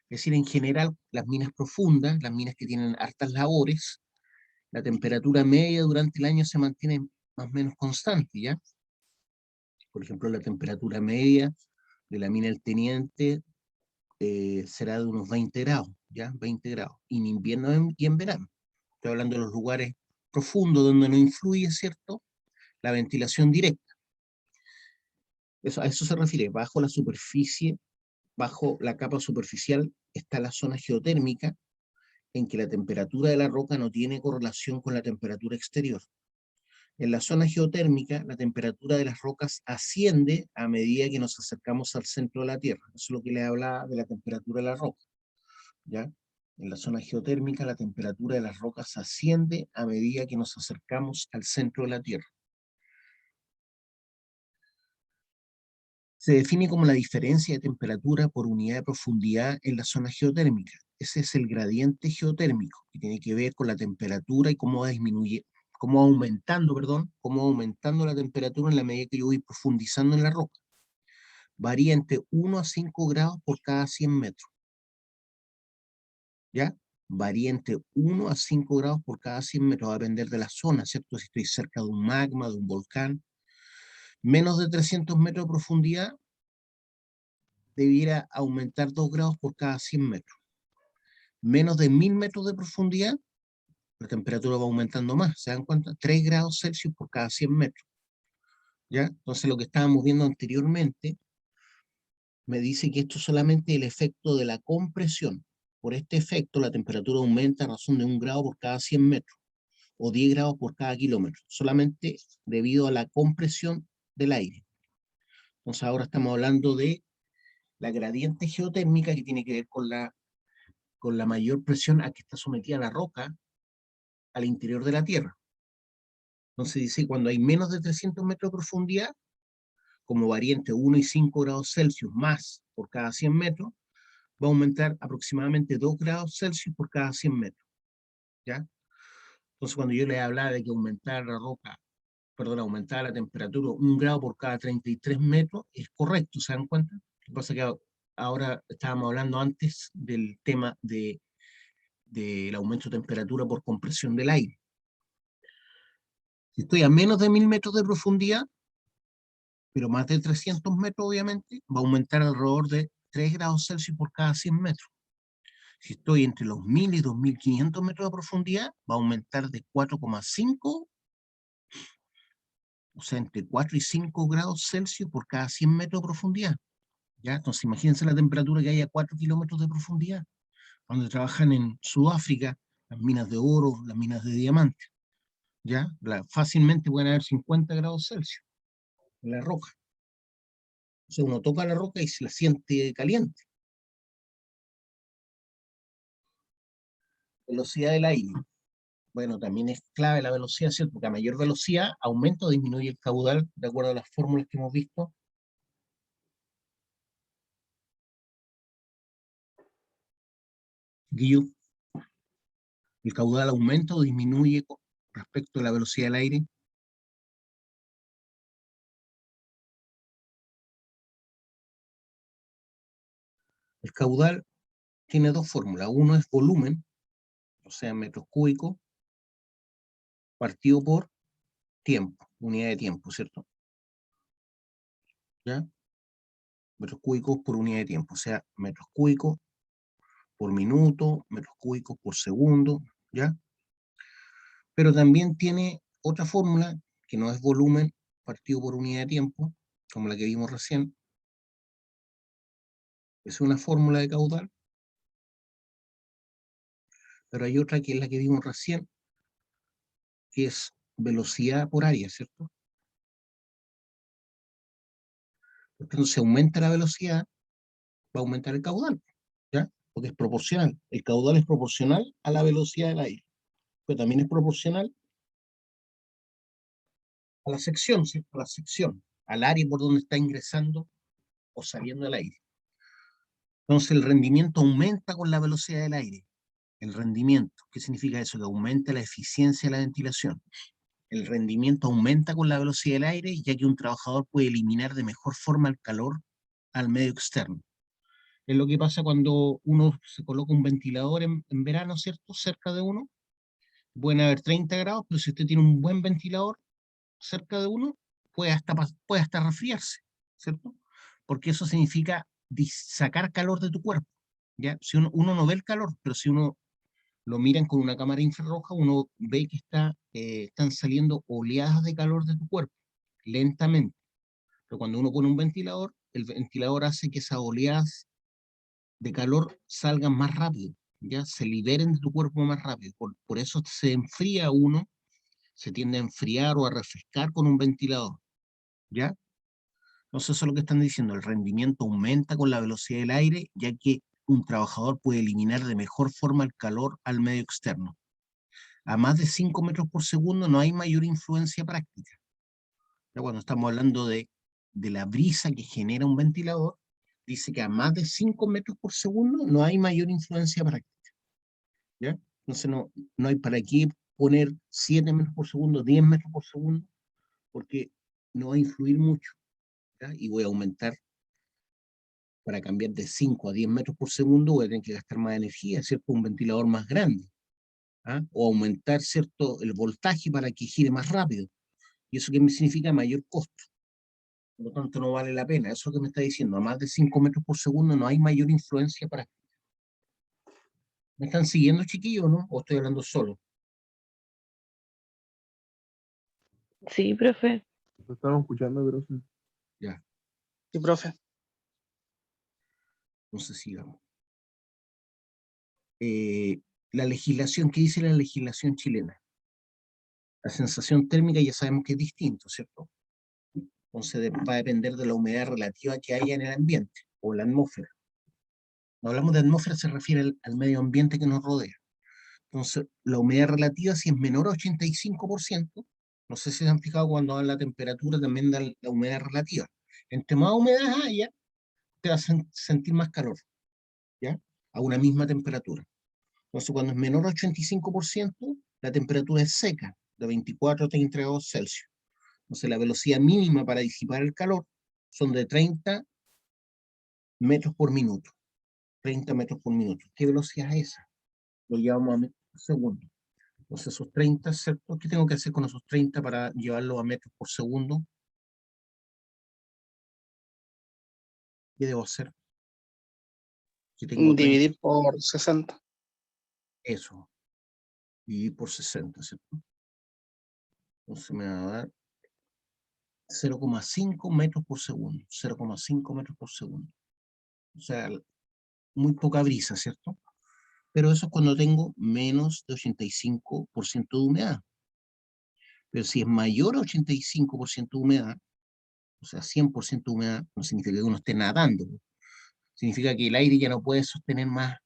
Es decir, en general, las minas profundas, las minas que tienen hartas labores, la temperatura media durante el año se mantiene más o menos constante, ¿ya? Por ejemplo, la temperatura media de la mina El Teniente será de unos 20 grados, ¿ya? 20 grados, en invierno y en verano. Estoy hablando de los lugares profundos donde no influye, ¿cierto?, la ventilación directa. A eso se refiere. Bajo la superficie, bajo la capa superficial, está la zona geotérmica, en que la temperatura de la roca no tiene correlación con la temperatura exterior. En la zona geotérmica, la temperatura de las rocas asciende a medida que nos acercamos al centro de la Tierra. Eso es lo que le hablaba de la temperatura de la roca, ¿ya? En la zona geotérmica, la temperatura de las rocas asciende a medida que nos acercamos al centro de la Tierra. Se define como la diferencia de temperatura por unidad de profundidad en la zona geotérmica. Ese es el gradiente geotérmico, que tiene que ver con la temperatura y cómo cómo aumentando la temperatura en la medida que yo voy profundizando en la roca. Varía entre 1 a 5 grados por cada 100 metros. ¿Ya? Varía entre 1 a 5 grados por cada 100 metros, va a depender de la zona, ¿cierto? Si estoy cerca de un magma, de un volcán. Menos de 300 metros de profundidad, debiera aumentar 2 grados por cada 100 metros. Menos de 1000 metros de profundidad, la temperatura va aumentando más, ¿se dan cuenta? 3 grados Celsius por cada 100 metros. ¿Ya? Entonces lo que estábamos viendo anteriormente me dice que esto es solamente el efecto de la compresión. Por este efecto, la temperatura aumenta a razón de 1 grado por cada 100 metros, o 10 grados por cada kilómetro, solamente debido a la compresión del aire. Entonces ahora estamos hablando de la gradiente geotérmica, que tiene que ver con la mayor presión a que está sometida la roca al interior de la Tierra. Entonces dice, cuando hay menos de 300 metros de profundidad, como varía entre 1 y 5 grados Celsius más por cada 100 metros, va a aumentar aproximadamente 2 grados Celsius por cada 100 metros. ¿Ya? Entonces cuando yo les hablaba de que aumentaba la temperatura 1 grado por cada 33 metros, es correcto, ¿se dan cuenta? Lo que pasa es que ahora estábamos hablando antes del tema del aumento de temperatura por compresión del aire. Si estoy a menos de 1000 metros de profundidad, pero más de 300 metros obviamente, va a aumentar alrededor de 3 grados Celsius por cada 100 metros. Si estoy entre los 1000 y 2500 metros de profundidad, va a aumentar de 4,5, o sea, entre 4 y 5 grados Celsius por cada 100 metros de profundidad. ¿Ya? Entonces imagínense la temperatura que hay a 4 kilómetros de profundidad, cuando trabajan en Sudáfrica, las minas de oro, las minas de diamante. ¿Ya? Fácilmente pueden haber 50 grados Celsius en la roca. O sea, uno toca la roca y se la siente caliente. Velocidad del aire. Bueno, también es clave la velocidad, ¿cierto? Porque a mayor velocidad aumenta o disminuye el caudal, de acuerdo a las fórmulas que hemos visto. Guillo, ¿el caudal aumenta o disminuye con respecto a la velocidad del aire? El caudal tiene dos fórmulas. Uno es volumen, o sea, metros cúbicos, partido por tiempo, unidad de tiempo, ¿cierto? ¿Ya? Metros cúbicos por unidad de tiempo, o sea, metros cúbicos por minuto, metros cúbicos por segundo, ¿ya? Pero también tiene otra fórmula, que no es volumen partido por unidad de tiempo, como la que vimos recién. Es una fórmula de caudal, pero hay otra que es la que vimos recién, que es velocidad por área, ¿cierto? Por tanto, si aumenta la velocidad, va a aumentar el caudal, ¿ya? Porque es proporcional. El caudal es proporcional a la velocidad del aire, pero también es proporcional a la sección, ¿cierto? A la sección, al área por donde está ingresando o saliendo el aire. Entonces el rendimiento aumenta con la velocidad del aire. El rendimiento, ¿qué significa eso? Que aumenta la eficiencia de la ventilación. El rendimiento aumenta con la velocidad del aire, ya que un trabajador puede eliminar de mejor forma el calor al medio externo. Es lo que pasa cuando uno se coloca un ventilador en verano, ¿cierto? Cerca de uno. Pueden haber 30 grados, pero si usted tiene un buen ventilador cerca de uno, puede hasta resfriarse, ¿cierto? Porque eso significa sacar calor de tu cuerpo, ¿ya? Si uno no ve el calor, pero si uno lo miran con una cámara infrarroja, uno ve que están saliendo oleadas de calor de tu cuerpo, lentamente. Pero cuando uno pone un ventilador, el ventilador hace que esas oleadas de calor salgan más rápido, ya se liberen de tu cuerpo más rápido. Por eso se enfría uno, se tiende a enfriar o a refrescar con un ventilador, ¿ya? Entonces eso es lo que están diciendo, el rendimiento aumenta con la velocidad del aire, ya que un trabajador puede eliminar de mejor forma el calor al medio externo. A más de 5 metros por segundo no hay mayor influencia práctica. Ya cuando estamos hablando de la brisa que genera un ventilador, dice que a más de 5 metros por segundo no hay mayor influencia práctica. ¿Ya? Entonces no hay para qué poner 7 metros por segundo, 10 metros por segundo, porque no va a influir mucho. ¿Ya? Y voy a aumentar, para cambiar de 5 a 10 metros por segundo, voy a tener que gastar más energía, ¿cierto? Un ventilador más grande. ¿Ah? O aumentar, ¿cierto?, el voltaje para que gire más rápido. ¿Y eso qué me significa? Mayor costo. Por lo tanto, no vale la pena. Eso es lo que me está diciendo. A más de 5 metros por segundo no hay mayor influencia práctica. ¿Me están siguiendo, chiquillos, no? ¿O estoy hablando solo? Sí, profe. Lo estamos escuchando, profe. Ya, Sí, profe. entonces sigamos. La legislación, ¿qué dice la legislación chilena? La sensación térmica ya sabemos que es distinto, ¿cierto? Entonces va a depender de la humedad relativa que haya en el ambiente o la atmósfera. Cuando hablamos de atmósfera se refiere al medio ambiente que nos rodea. Entonces, la humedad relativa, si es menor a 85%, no sé si se han fijado cuando dan la temperatura, también dan la humedad relativa. Entre más humedad haya, te vas a sentir más calor, ¿ya? A una misma temperatura. Entonces, cuando es menor a 85%, la temperatura es seca, de 24 a 30 grados Celsius. Entonces, la velocidad mínima para disipar el calor son de 30 metros por minuto. 30 metros por minuto. ¿Qué velocidad es esa? Lo llevamos a metros por segundo. Entonces esos 30, ¿cierto? ¿Qué tengo que hacer con esos 30 para llevarlo a metros por segundo? ¿Qué debo hacer? Si tengo 30, Dividir por 60. eso, dividir por 60, ¿cierto? Entonces me va a dar 0,5 metros por segundo. 0,5 metros por segundo. O sea, muy poca brisa, ¿cierto? Pero eso es cuando tengo menos de 85% de humedad. Pero si es mayor a 85% de humedad, o sea, 100% de humedad, no significa que uno esté nadando. Significa que el aire ya no puede sostener más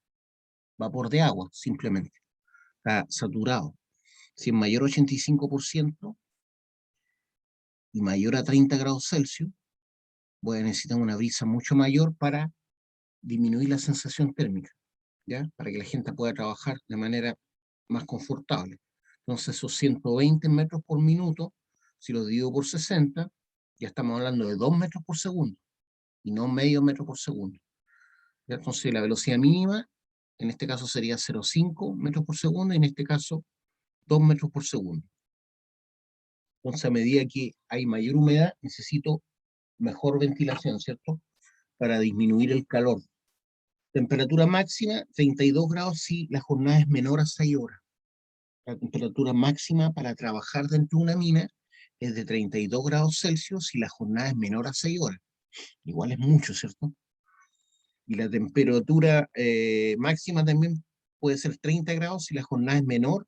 vapor de agua, simplemente. Está saturado. Si es mayor a 85% y mayor a 30 grados Celsius, voy a necesitar una brisa mucho mayor para disminuir la sensación térmica, ¿ya? Para que la gente pueda trabajar de manera más confortable. Entonces, esos 120 metros por minuto, si los divido por 60, ya estamos hablando de 2 metros por segundo y no medio metro por segundo. ¿Ya? Entonces, la velocidad mínima, en este caso sería 0,5 metros por segundo y en este caso 2 metros por segundo. Entonces, a medida que hay mayor humedad, necesito mejor ventilación, ¿cierto? Para disminuir el calor. Temperatura máxima, 32 grados si la jornada es menor a 6 horas. La temperatura máxima para trabajar dentro de una mina es de 32 grados Celsius si la jornada es menor a 6 horas. Igual es mucho, ¿cierto? Y la temperatura máxima también puede ser 30 grados si la jornada es menor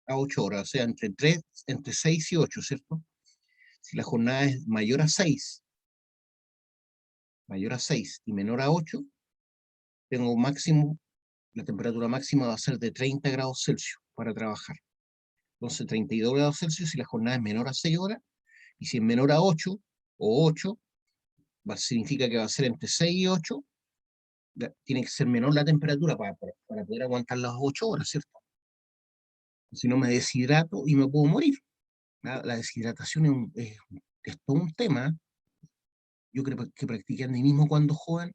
a 8 horas, o sea, entre 6 y 8, ¿cierto? Si la jornada es mayor a 6 y menor a 8, tengo máximo, la temperatura máxima va a ser de 30 grados Celsius para trabajar. Entonces 32 grados Celsius si la jornada es menor a 6 horas, y si es menor a 8 o 8, significa que va a ser entre 6 y 8, tiene que ser menor la temperatura para poder aguantar las 8 horas, ¿cierto? Si no me deshidrato y me puedo morir. La deshidratación es todo un tema. Yo creo que practiqué andinismo cuando joven,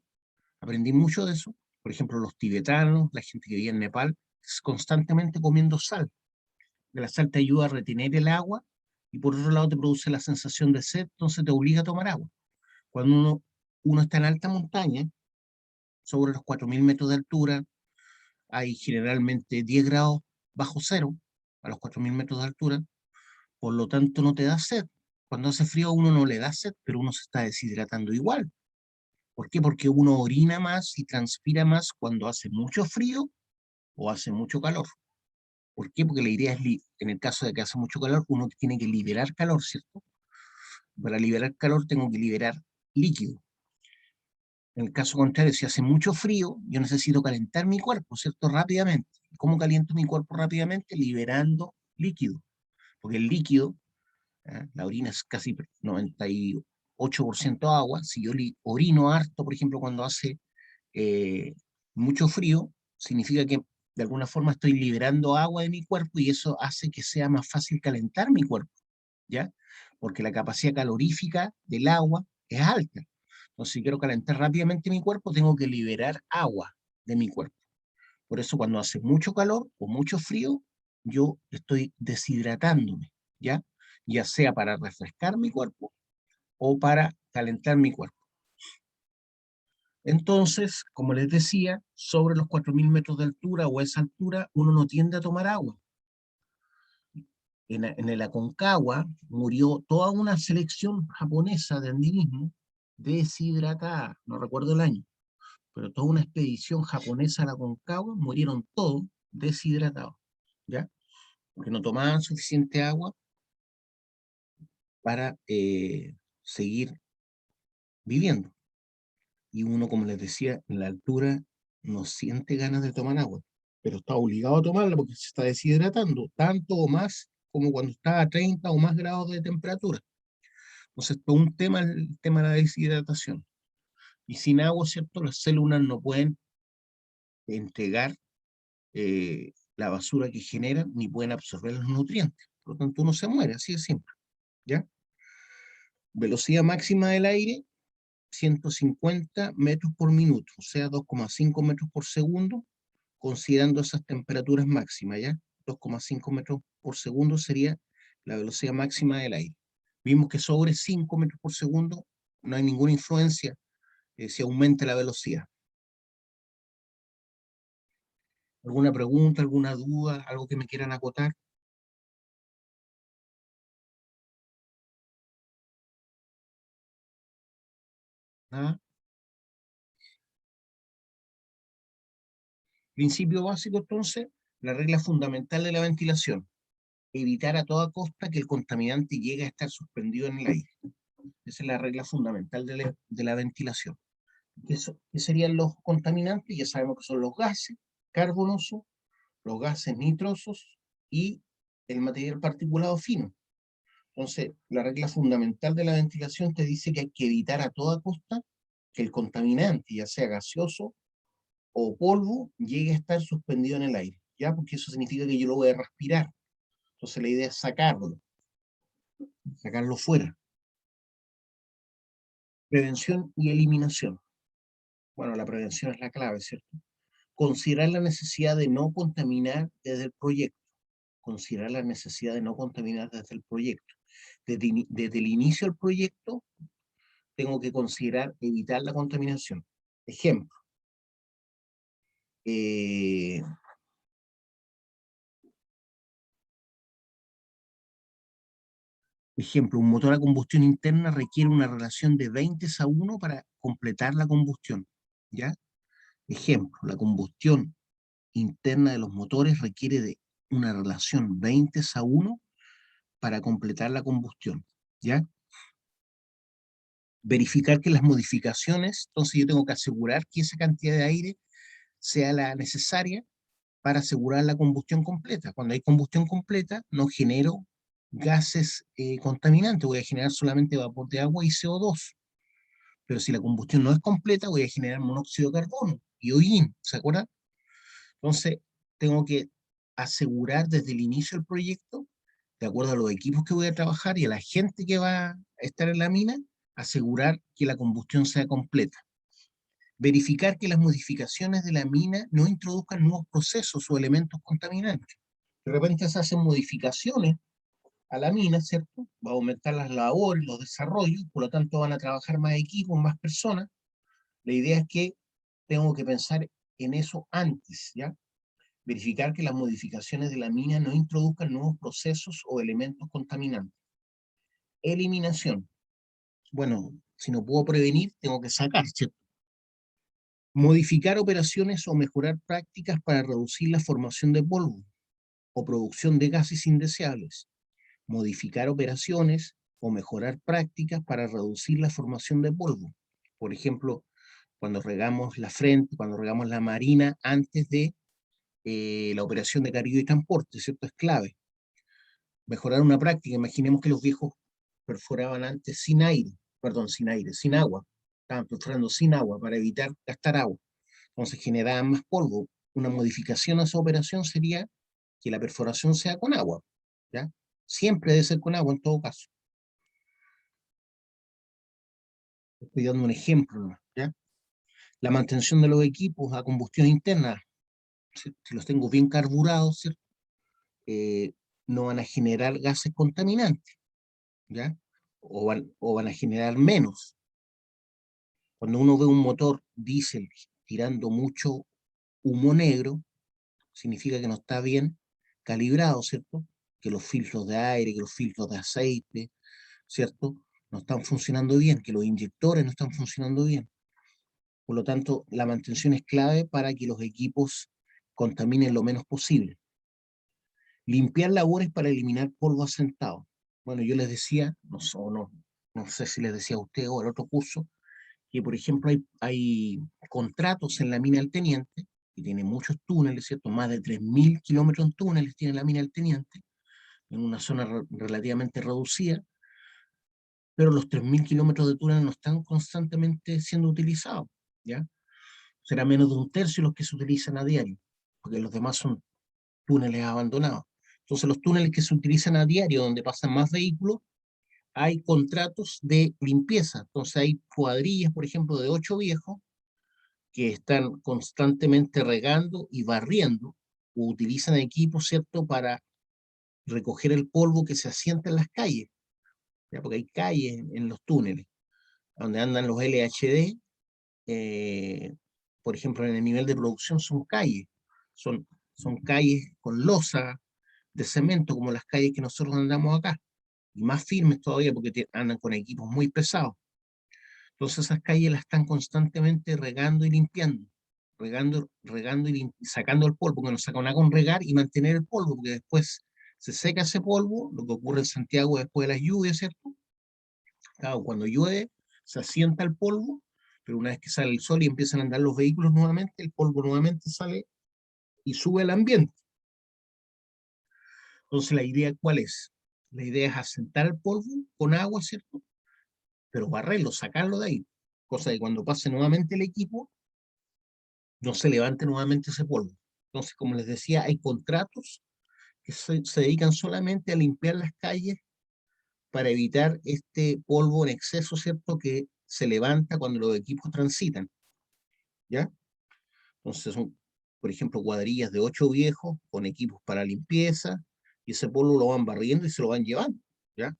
aprendí mucho de eso. Por ejemplo, los tibetanos, la gente que vive en Nepal, constantemente comiendo sal. La sal te ayuda a retener el agua y por otro lado te produce la sensación de sed, entonces te obliga a tomar agua. Cuando uno está en alta montaña, sobre los 4.000 metros de altura, hay generalmente 10 grados bajo cero a los 4.000 metros de altura, por lo tanto no te da sed. Cuando hace frío a uno no le da sed, pero uno se está deshidratando igual. ¿Por qué? Porque uno orina más y transpira más cuando hace mucho frío o hace mucho calor. ¿Por qué? Porque la idea es, en el caso de que hace mucho calor, uno tiene que liberar calor, ¿cierto? Para liberar calor tengo que liberar líquido. En el caso contrario, si hace mucho frío, yo necesito calentar mi cuerpo, ¿cierto? Rápidamente. ¿Cómo caliento mi cuerpo rápidamente? Liberando líquido. Porque el líquido, la orina es casi 98% agua. Si yo orino harto, por ejemplo, cuando hace mucho frío, significa que de alguna forma estoy liberando agua de mi cuerpo y eso hace que sea más fácil calentar mi cuerpo, ¿ya? Porque la capacidad calorífica del agua es alta. Entonces, si quiero calentar rápidamente mi cuerpo, tengo que liberar agua de mi cuerpo. Por eso cuando hace mucho calor o mucho frío, yo estoy deshidratándome, ¿ya? Ya sea para refrescar mi cuerpo o para calentar mi cuerpo. Entonces, como les decía, sobre los 4.000 metros de altura o a esa altura, uno no tiende a tomar agua. En el Aconcagua murió toda una selección japonesa de andinismo deshidratada, no recuerdo el año, pero toda una expedición japonesa a la Aconcagua murieron todos deshidratados, ¿ya? Porque no tomaban suficiente agua para seguir viviendo. Y uno, como les decía, en la altura no siente ganas de tomar agua, pero está obligado a tomarla porque se está deshidratando, tanto o más como cuando está a 30 o más grados de temperatura. Entonces, todo un tema, el tema de la deshidratación. Y sin agua, ¿cierto? Las células no pueden entregar la basura que generan, ni pueden absorber los nutrientes. Por lo tanto, uno se muere, así de simple, ¿ya? Velocidad máxima del aire, 150 metros por minuto, o sea, 2,5 metros por segundo, considerando esas temperaturas máximas, ¿ya? 2,5 metros por segundo sería la velocidad máxima del aire. Vimos que sobre 5 metros por segundo no hay ninguna influencia si aumenta la velocidad. ¿Alguna pregunta, alguna duda, algo que me quieran acotar? ¿Nada? Principio básico, entonces, la regla fundamental de la ventilación. Evitar a toda costa que el contaminante llegue a estar suspendido en el aire. Esa es la regla fundamental de la ventilación. ¿Qué serían los contaminantes? Ya sabemos que son los gases carbonosos, los gases nitrosos y el material particulado fino. Entonces, la regla fundamental de la ventilación te dice que hay que evitar a toda costa que el contaminante, ya sea gaseoso o polvo, llegue a estar suspendido en el aire, ¿ya? Porque eso significa que yo lo voy a respirar. Entonces, la idea es sacarlo fuera. Prevención y eliminación. Bueno, la prevención es la clave, ¿cierto? Considerar la necesidad de no contaminar desde el proyecto. Considerar la necesidad de no contaminar desde el proyecto. Desde el inicio del proyecto, tengo que considerar evitar la contaminación. Ejemplo. Un motor a combustión interna requiere una relación de 20:1 para completar la combustión, ¿ya? Ejemplo, la combustión interna de los motores requiere de una relación 20:1 para completar la combustión, ¿ya? Verificar que las modificaciones, entonces yo tengo que asegurar que esa cantidad de aire sea la necesaria para asegurar la combustión completa. Cuando hay combustión completa, no genero gases contaminantes, voy a generar solamente vapor de agua y CO2. Pero si la combustión no es completa, voy a generar monóxido de carbono, y hollín, ¿se acuerdan? Entonces, tengo que asegurar desde el inicio del proyecto, de acuerdo a los equipos que voy a trabajar y a la gente que va a estar en la mina, asegurar que la combustión sea completa. Verificar que las modificaciones de la mina no introduzcan nuevos procesos o elementos contaminantes. De repente se hacen modificaciones a la mina, ¿cierto? Va a aumentar las labores, los desarrollos, por lo tanto van a trabajar más equipos, más personas. La idea es que tengo que pensar en eso antes, ¿ya? Verificar que las modificaciones de la mina no introduzcan nuevos procesos o elementos contaminantes. Eliminación. Bueno, si no puedo prevenir, tengo que sacar, ¿cierto? Modificar operaciones o mejorar prácticas para reducir la formación de polvo o producción de gases indeseables. Modificar operaciones o mejorar prácticas para reducir la formación de polvo. Por ejemplo, cuando regamos la frente, cuando regamos la marina antes de la operación de carga y transporte, ¿cierto? Es clave. Mejorar una práctica. Imaginemos que los viejos perforaban antes sin aire, sin agua. Estaban perforando sin agua para evitar gastar agua. Entonces generaban más polvo. Una modificación a esa operación sería que la perforación sea con agua, ¿ya? Siempre debe ser con agua en todo caso. Estoy dando un ejemplo, ¿ya? La mantención de los equipos a combustión interna, si los tengo bien carburados, ¿cierto? No van a generar gases contaminantes, ¿ya? O van a generar menos. Cuando uno ve un motor diésel tirando mucho humo negro, significa que no está bien calibrado, ¿cierto? Que los filtros de aire, que los filtros de aceite, ¿cierto? No están funcionando bien, que los inyectores no están funcionando bien. Por lo tanto, la mantención es clave para que los equipos contaminen lo menos posible. Limpiar labores para eliminar polvo asentado. Bueno, yo les decía, no sé si les decía a usted o al otro curso, que por ejemplo hay contratos en la mina del Teniente, que tiene muchos túneles, ¿cierto? Más de 3.000 kilómetros en túneles tiene la mina del Teniente, en una zona relativamente reducida, pero los 3.000 kilómetros de túnel no están constantemente siendo utilizados, ¿ya? Será menos de un tercio los que se utilizan a diario, porque los demás son túneles abandonados. Entonces los túneles que se utilizan a diario, donde pasan más vehículos, hay contratos de limpieza. Entonces hay cuadrillas, por ejemplo, de 8 viejos, que están constantemente regando y barriendo, o utilizan equipos, ¿cierto?, para recoger el polvo que se asienta en las calles, ¿ya? Porque hay calles en los túneles, donde andan los LHD, por ejemplo, en el nivel de producción son calles, son calles con losa de cemento, como las calles que nosotros andamos acá, y más firmes todavía porque andan con equipos muy pesados. Entonces esas calles las están constantemente regando y limpiando, regando y sacando el polvo, porque no saca nada con regar y mantener el polvo, porque después se seca ese polvo, lo que ocurre en Santiago después de las lluvias, ¿cierto? Claro, cuando llueve se asienta el polvo, pero una vez que sale el sol y empiezan a andar los vehículos nuevamente, el polvo nuevamente sale y sube al ambiente. Entonces la idea, ¿cuál es? La idea es asentar el polvo con agua, ¿cierto? Pero barrerlo, sacarlo de ahí, cosa de cuando pase nuevamente el equipo, no se levante nuevamente ese polvo. Entonces, como les decía, hay contratos que se dedican solamente a limpiar las calles para evitar este polvo en exceso, ¿cierto?, que se levanta cuando los equipos transitan, ¿ya? Entonces son, por ejemplo, cuadrillas de 8 viejos con equipos para limpieza, y ese polvo lo van barriendo y se lo van llevando, ¿ya?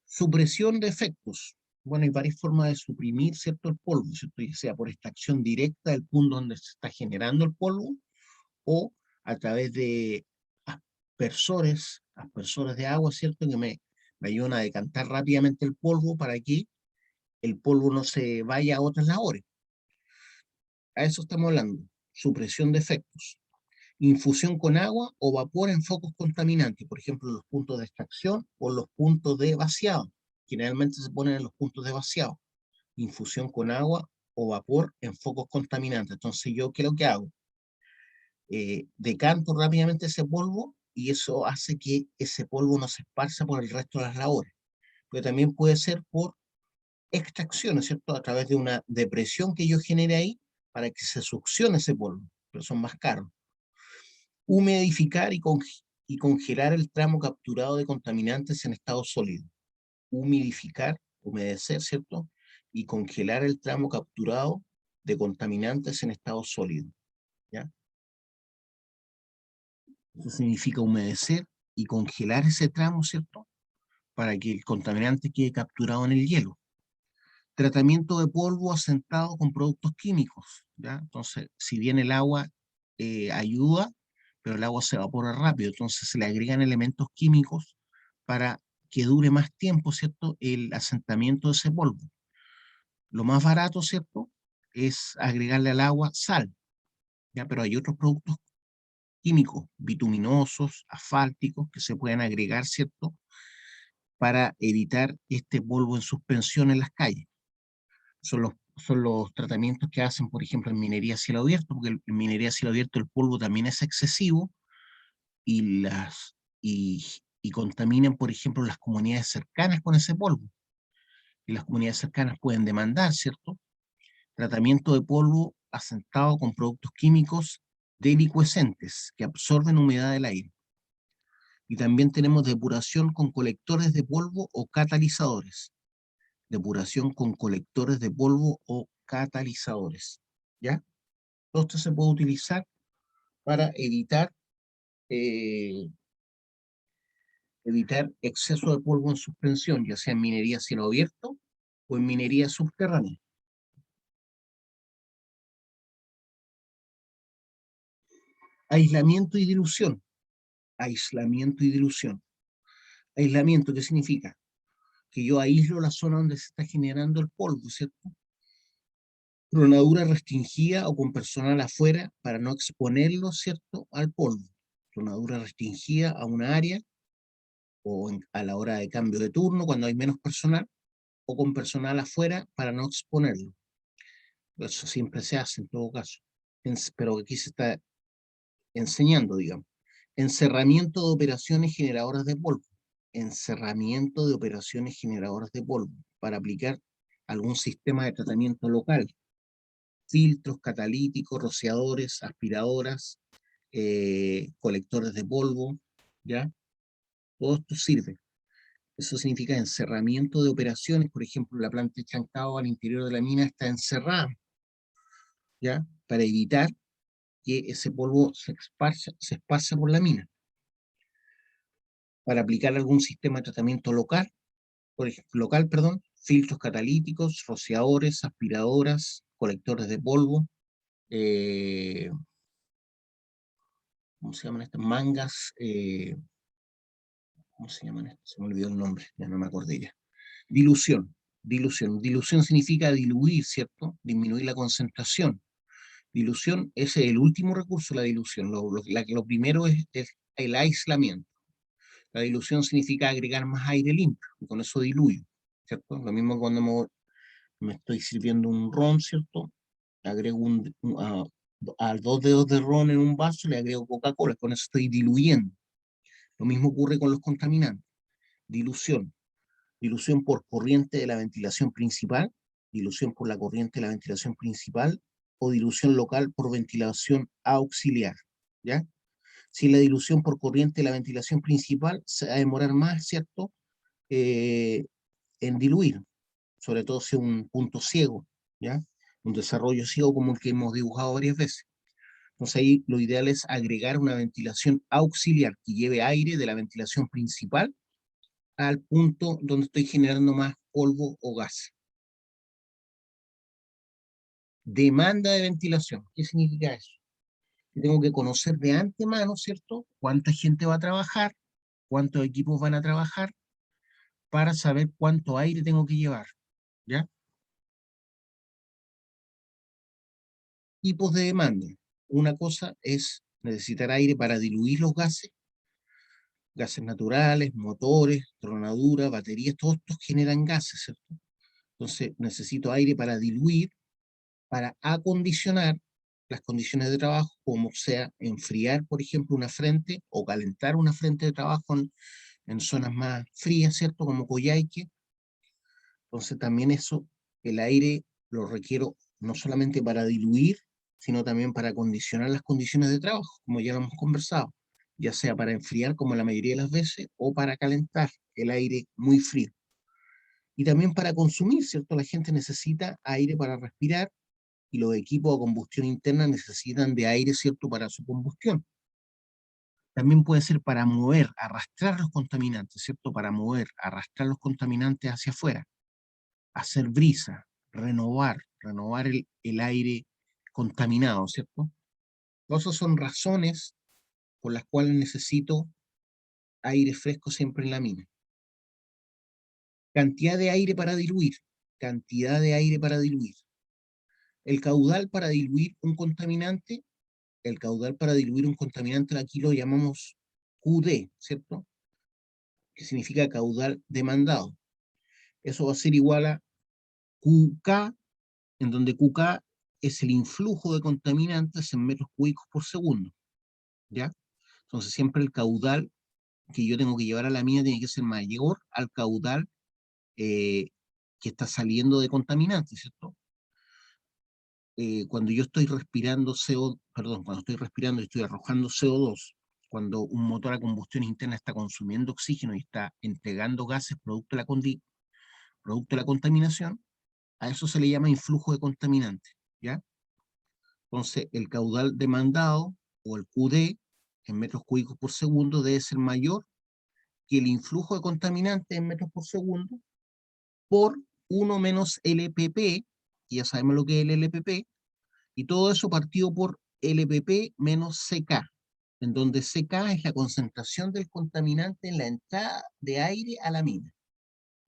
Supresión de efectos. Bueno, hay varias formas de suprimir, ¿cierto?, el polvo, ¿cierto?, ya sea por extracción directa del punto donde se está generando el polvo, o a través de aspersores de agua, ¿cierto?, que me ayudan a decantar rápidamente el polvo para que el polvo no se vaya a otras labores. A eso estamos hablando, supresión de efectos. Infusión con agua o vapor en focos contaminantes, por ejemplo, los puntos de extracción o los puntos de vaciado. Generalmente se ponen en los puntos de vaciado. Infusión con agua o vapor en focos contaminantes. Entonces, ¿yo qué es lo que hago? Decanto rápidamente ese polvo y eso hace que ese polvo no se esparza por el resto de las labores. Pero también puede ser por extracciones, ¿cierto? A través de una depresión que yo genere ahí para que se succione ese polvo, pero son más caros. Humidificar y congelar el tramo capturado de contaminantes en estado sólido. Humidificar, humedecer, ¿cierto? Y congelar el tramo capturado de contaminantes en estado sólido, ¿ya? Eso significa humedecer y congelar ese tramo, ¿cierto? Para que el contaminante quede capturado en el hielo. Tratamiento de polvo asentado con productos químicos, ¿ya? Entonces, si bien el agua ayuda, pero el agua se evapora rápido, entonces se le agregan elementos químicos para que dure más tiempo, ¿cierto? El asentamiento de ese polvo. Lo más barato, ¿cierto? Es agregarle al agua sal, ¿ya? Pero hay otros productos químicos, bituminosos, asfálticos, que se pueden agregar, ¿cierto? Para evitar este polvo en suspensión en las calles. Son los tratamientos que hacen, por ejemplo, en minería a cielo abierto, porque en minería a cielo abierto el polvo también es excesivo y, y contaminan, por ejemplo, las comunidades cercanas con ese polvo. Y las comunidades cercanas pueden demandar, ¿cierto? Tratamiento de polvo asentado con productos químicos delicuescentes que absorben humedad del aire. Y también tenemos depuración con colectores de polvo o catalizadores. Depuración con colectores de polvo o catalizadores, ¿ya? Todo esto se puede utilizar para evitar exceso de polvo en suspensión, ya sea en minería a cielo abierto o en minería subterránea. Aislamiento y dilución. Aislamiento y dilución. Aislamiento, ¿qué significa? Que yo aíslo la zona donde se está generando el polvo, ¿cierto? Tronadura restringida o con personal afuera para no exponerlo, ¿cierto?, al polvo. Tronadura restringida a una área o a la hora de cambio de turno, cuando hay menos personal, o con personal afuera para no exponerlo. Eso siempre se hace en todo caso, pero aquí se está enseñando, digamos. Encerramiento de operaciones generadoras de polvo. Encerramiento de operaciones generadoras de polvo para aplicar algún sistema de tratamiento local. Filtros catalíticos, rociadores, aspiradoras, colectores de polvo, ¿ya? Todo esto sirve. Eso significa encerramiento de operaciones. Por ejemplo, la planta de Chancao al interior de la mina está encerrada, ¿ya? Para evitar que ese polvo se esparza por la mina. Para aplicar algún sistema de tratamiento local, filtros catalíticos, rociadores, aspiradoras, colectores de polvo, ¿cómo se llaman estas? Mangas, ¿cómo se llaman estas? Se me olvidó el nombre, ya no me acordé ya. Dilución. Dilución significa diluir, ¿cierto? Disminuir la concentración. Dilución es el último recurso, la dilución. Lo primero es el aislamiento. La dilución significa agregar más aire limpio, y con eso diluyo, ¿cierto? Lo mismo cuando me estoy sirviendo un ron, ¿cierto? Agrego a 2 dedos de ron en un vaso, le agrego Coca-Cola, con eso estoy diluyendo. Lo mismo ocurre con los contaminantes. Dilución. Dilución por corriente de la ventilación principal, dilución por la corriente de la ventilación principal, o dilución local por ventilación auxiliar, ¿ya? Si la dilución por corriente de la ventilación principal, se va a demorar más, ¿cierto?, en diluir, sobre todo si es un punto ciego, ¿ya? Un desarrollo ciego como el que hemos dibujado varias veces. Entonces ahí lo ideal es agregar una ventilación auxiliar que lleve aire de la ventilación principal al punto donde estoy generando más polvo o gas. Demanda de ventilación. ¿Qué significa eso? Que tengo que conocer de antemano, ¿cierto?, cuánta gente va a trabajar, cuántos equipos van a trabajar, para saber cuánto aire tengo que llevar, ¿ya? Tipos de demanda. Una cosa es necesitar aire para diluir los gases naturales, motores, tronadura, baterías, todos estos generan gases, ¿cierto? Entonces necesito aire para diluir, para acondicionar las condiciones de trabajo, como sea enfriar, por ejemplo, una frente o calentar una frente de trabajo en zonas más frías, ¿cierto? Como Coyhaique, Entonces también eso, el aire lo requiero no solamente para diluir, sino también para acondicionar las condiciones de trabajo, como ya lo hemos conversado, ya sea para enfriar como la mayoría de las veces, o para calentar el aire muy frío. Y también para consumir, ¿cierto? La gente necesita aire para respirar y los equipos de combustión interna necesitan de aire, ¿cierto?, para su combustión. También puede ser para mover, arrastrar los contaminantes, ¿cierto? Para mover, arrastrar los contaminantes hacia afuera, hacer brisa, renovar el aire contaminado, ¿cierto? Todas esas son razones por las cuales necesito aire fresco siempre en la mina. Cantidad de aire para diluir, cantidad de aire para diluir. El caudal para diluir un contaminante, aquí lo llamamos QD, ¿cierto? Que significa caudal demandado. Eso va a ser igual a QK, en donde QK es el influjo de contaminantes en metros cúbicos por segundo, ¿ya? Entonces siempre el caudal que yo tengo que llevar a la mina tiene que ser mayor al caudal que está saliendo de contaminantes, ¿cierto? Cuando yo estoy respirando cuando estoy respirando y estoy arrojando CO2, cuando un motor a combustión interna está consumiendo oxígeno y está entregando gases producto de la contaminación, a eso se le llama influjo de contaminantes, ¿ya? Entonces, el caudal demandado, o el QD, en metros cúbicos por segundo, debe ser mayor que el influjo de contaminantes en metros por segundo, por 1 menos LPP, y ya sabemos lo que es el LPP, y todo eso partido por LPP menos CK, en donde CK es la concentración del contaminante en la entrada de aire a la mina,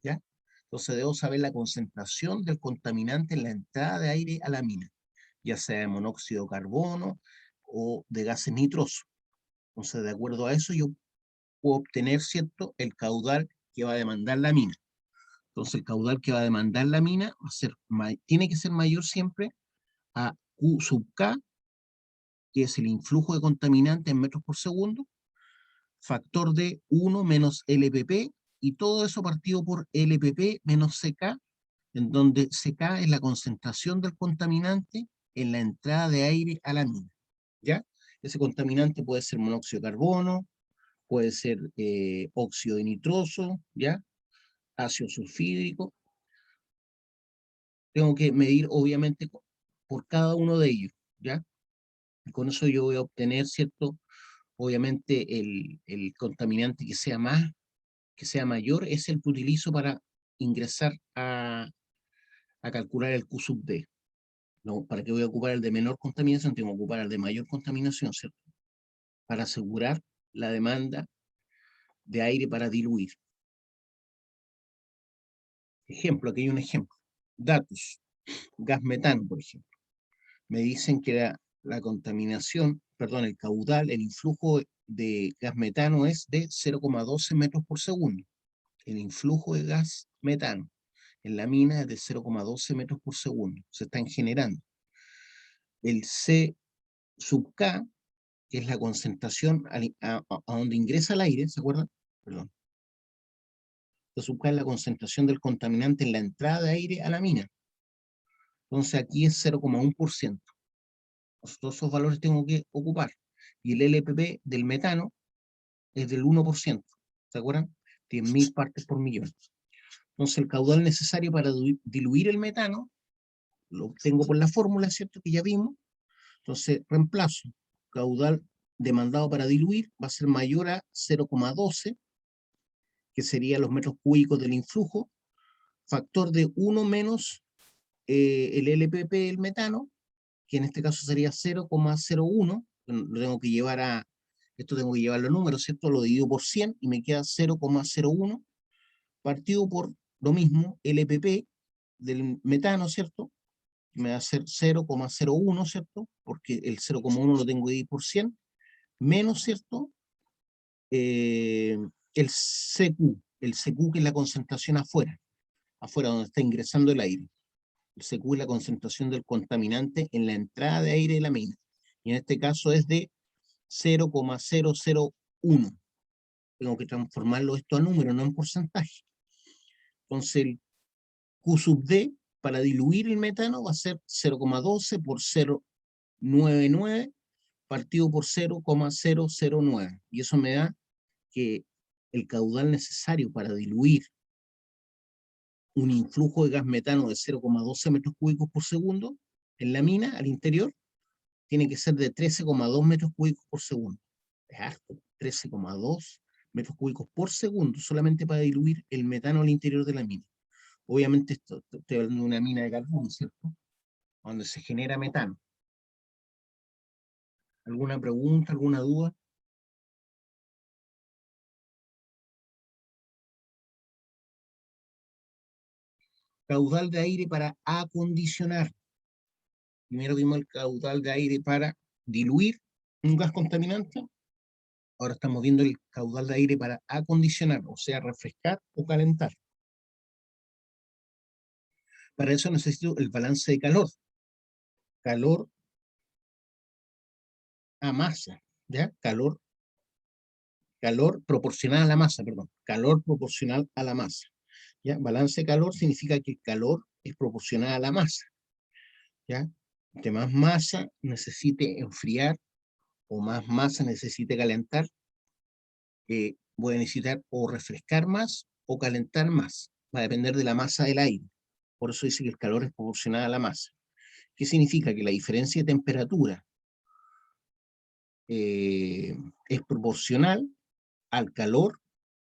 ¿ya? Entonces debo saber la concentración del contaminante en la entrada de aire a la mina, ya sea de monóxido de carbono o de gases nitrosos. Entonces, de acuerdo a eso, yo puedo obtener, ¿cierto?, el caudal que va a demandar la mina. Entonces, el caudal que va a demandar la mina tiene que ser mayor siempre a Q sub K, que es el influjo de contaminante en metros por segundo, factor de 1 menos LPP, y todo eso partido por LPP menos CK, en donde CK es la concentración del contaminante en la entrada de aire a la mina, ¿ya? Ese contaminante puede ser monóxido de carbono, puede ser óxido de nitroso, ¿ya? Ácido sulfídrico. Tengo que medir, obviamente, por cada uno de ellos, ¿ya? Y con eso yo voy a obtener, ¿cierto? Obviamente el contaminante que sea mayor es el que utilizo para ingresar a calcular el Q sub D. No, ¿para qué voy a ocupar el de menor contaminación? Tengo que ocupar el de mayor contaminación, ¿cierto? Para asegurar la demanda de aire para diluir. Ejemplo, aquí hay un ejemplo. Datos. Gas metano, por ejemplo. Me dicen que la contaminación, perdón, el caudal, el influjo de gas metano es de 0,12 metros por segundo. El influjo de gas metano en la mina es de 0,12 metros por segundo. Se están generando. El C sub K, que es la concentración a donde ingresa el aire, ¿se acuerdan? Perdón. C sub K es la concentración del contaminante en la entrada de aire a la mina. Entonces aquí es 0,1%. Todos esos valores tengo que ocupar. Y el LPP del metano es del 1%. ¿Se acuerdan? 10.000 partes por millón. Entonces el caudal necesario para diluir el metano lo obtengo por la fórmula, ¿cierto? Que ya vimos. Entonces reemplazo. Caudal demandado para diluir va a ser mayor a 0,12, que serían los metros cúbicos del influjo, factor de 1 menos el LPP del metano, que en este caso sería 0,01, lo tengo que llevar esto tengo que llevarlo a números, ¿cierto? Lo divido por 100 y me queda 0,01, partido por lo mismo, LPP del metano, ¿cierto? Me va a ser 0,01, ¿cierto? Porque el 0,1 lo tengo que dividir por 100, menos, ¿cierto? El CQ que es la concentración afuera donde está ingresando el aire. El CQ es la concentración del contaminante en la entrada de aire de la mina. Y en este caso es de 0,001. Tengo que transformarlo esto a número, no en porcentaje. Entonces Q sub D para diluir el metano va a ser 0,12 por 0,99 partido por 0,009. Y eso me da que el caudal necesario para diluir un influjo de gas metano de 0,12 metros cúbicos por segundo en la mina, al interior, tiene que ser de 13,2 metros cúbicos por segundo. Es harto, 13,2 metros cúbicos por segundo, solamente para diluir el metano al interior de la mina. Obviamente estoy hablando de una mina de carbón, ¿cierto? Donde se genera metano. ¿Alguna pregunta, alguna duda? Caudal de aire para acondicionar. Primero vimos el caudal de aire para diluir un gas contaminante. Ahora estamos viendo el caudal de aire para acondicionar, o sea, refrescar o calentar. Para eso necesito el balance de calor. Calor a masa, ¿ya? Calor proporcional a la masa, perdón. Calor proporcional a la masa. ¿Ya? Balance de calor significa que el calor es proporcional a la masa. ¿Ya? De más masa necesite enfriar o más masa necesite calentar, voy a necesitar o refrescar más o calentar más. Va a depender de la masa del aire. Por eso dice que el calor es proporcional a la masa. ¿Qué significa? Que la diferencia de temperatura es proporcional al calor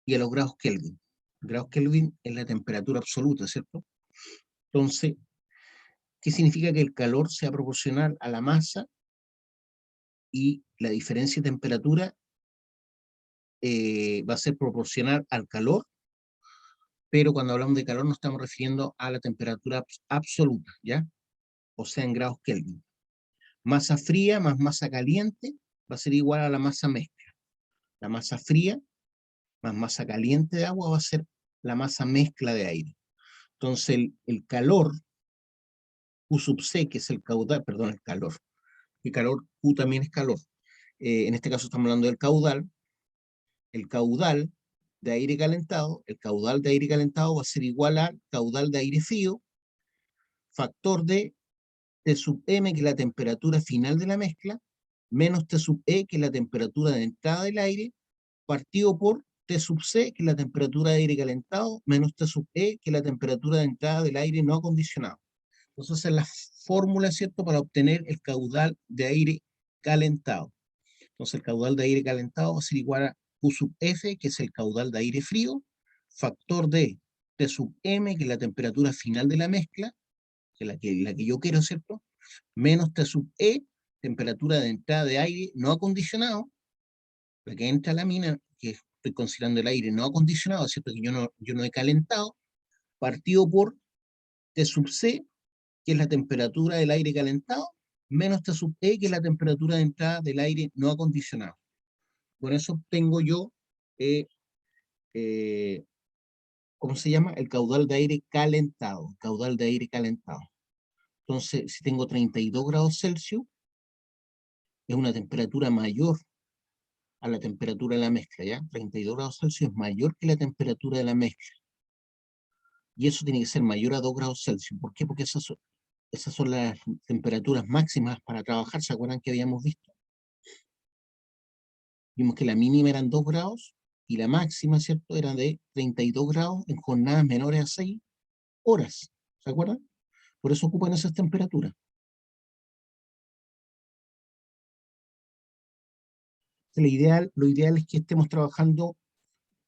y a los grados Kelvin. Grados Kelvin es la temperatura absoluta, ¿cierto? Entonces, ¿qué significa que el calor sea proporcional a la masa y la diferencia de temperatura va a ser proporcional al calor? Pero cuando hablamos de calor nos estamos refiriendo a la temperatura absoluta, ¿ya? O sea, en grados Kelvin. Masa fría más masa caliente va a ser igual a la masa mezcla. La masa fría más masa caliente de agua va a ser la masa mezcla de aire. Entonces, el calor, Q sub C, que es el caudal, perdón, el calor. El calor, Q también es calor. En este caso estamos hablando del caudal. El caudal de aire calentado, el caudal de aire calentado va a ser igual al caudal de aire frío, factor de T sub M, que es la temperatura final de la mezcla, menos T sub E, que es la temperatura de entrada del aire, partido por T sub C, que es la temperatura de aire calentado, menos T sub E, que es la temperatura de entrada del aire no acondicionado. Entonces, esa es la fórmula, ¿cierto?, para obtener el caudal de aire calentado. Entonces, el caudal de aire calentado va a ser igual a Q sub F, que es el caudal de aire frío, factor de T sub M, que es la temperatura final de la mezcla, que es la que yo quiero, ¿cierto?, menos T sub E, temperatura de entrada de aire no acondicionado, la que entra a la mina, que estoy considerando el aire no acondicionado, ¿cierto?, que yo no he calentado, partido por T sub C, que es la temperatura del aire calentado, menos T sub E, que es la temperatura de entrada del aire no acondicionado. Con eso obtengo yo, ¿cómo se llama? El caudal de aire calentado, caudal de aire calentado. Entonces, si tengo 32 grados Celsius, es una temperatura mayor a la temperatura de la mezcla, ¿ya? 32 grados Celsius es mayor que la temperatura de la mezcla. Y eso tiene que ser mayor a 2 grados Celsius. ¿Por qué? Porque esas son las temperaturas máximas para trabajar. ¿Se acuerdan que habíamos visto? Vimos que la mínima eran 2 grados y la máxima, ¿cierto?, era de 32 grados en jornadas menores a 6 horas. ¿Se acuerdan? Por eso ocupan esas temperaturas. Lo ideal es que estemos trabajando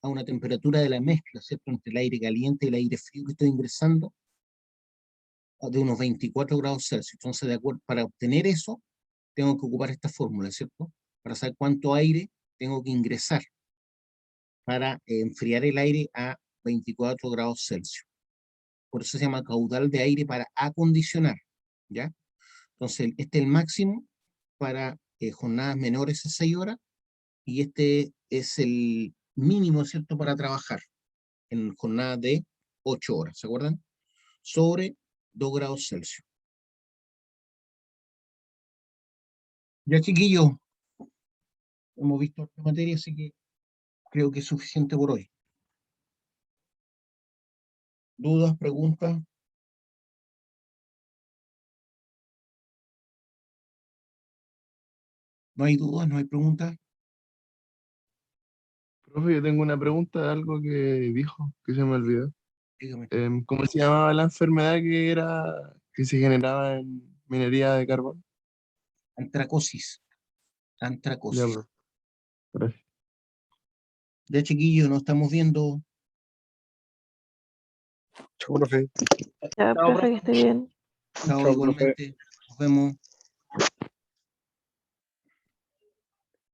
a una temperatura de la mezcla, ¿cierto?, entre el aire caliente y el aire frío que estoy ingresando, de unos 24 grados Celsius. Entonces, de acuerdo, para obtener eso, tengo que ocupar esta fórmula, ¿cierto?, para saber cuánto aire tengo que ingresar para enfriar el aire a 24 grados Celsius. Por eso se llama caudal de aire para acondicionar, ¿ya? Entonces, este es el máximo para jornadas menores a 6 horas, y este es el mínimo, ¿cierto?, para trabajar en jornadas de 8 horas, ¿se acuerdan? Sobre 2 grados Celsius. Ya, chiquillos, hemos visto esta materia, así que creo que es suficiente por hoy. ¿Dudas, preguntas? ¿No hay dudas? ¿No hay preguntas? Profe, yo tengo una pregunta de algo que dijo, que se me olvidó. Dígame. ¿Cómo se llamaba la enfermedad que se generaba en minería de carbón? Antracosis. Ya, Antracosis. profe. Gracias. Ya, chiquillos, nos estamos viendo. Chau, profe. Ya, Chao, profe, que esté bien. Chao, Chao, profe. igualmente. Nos vemos.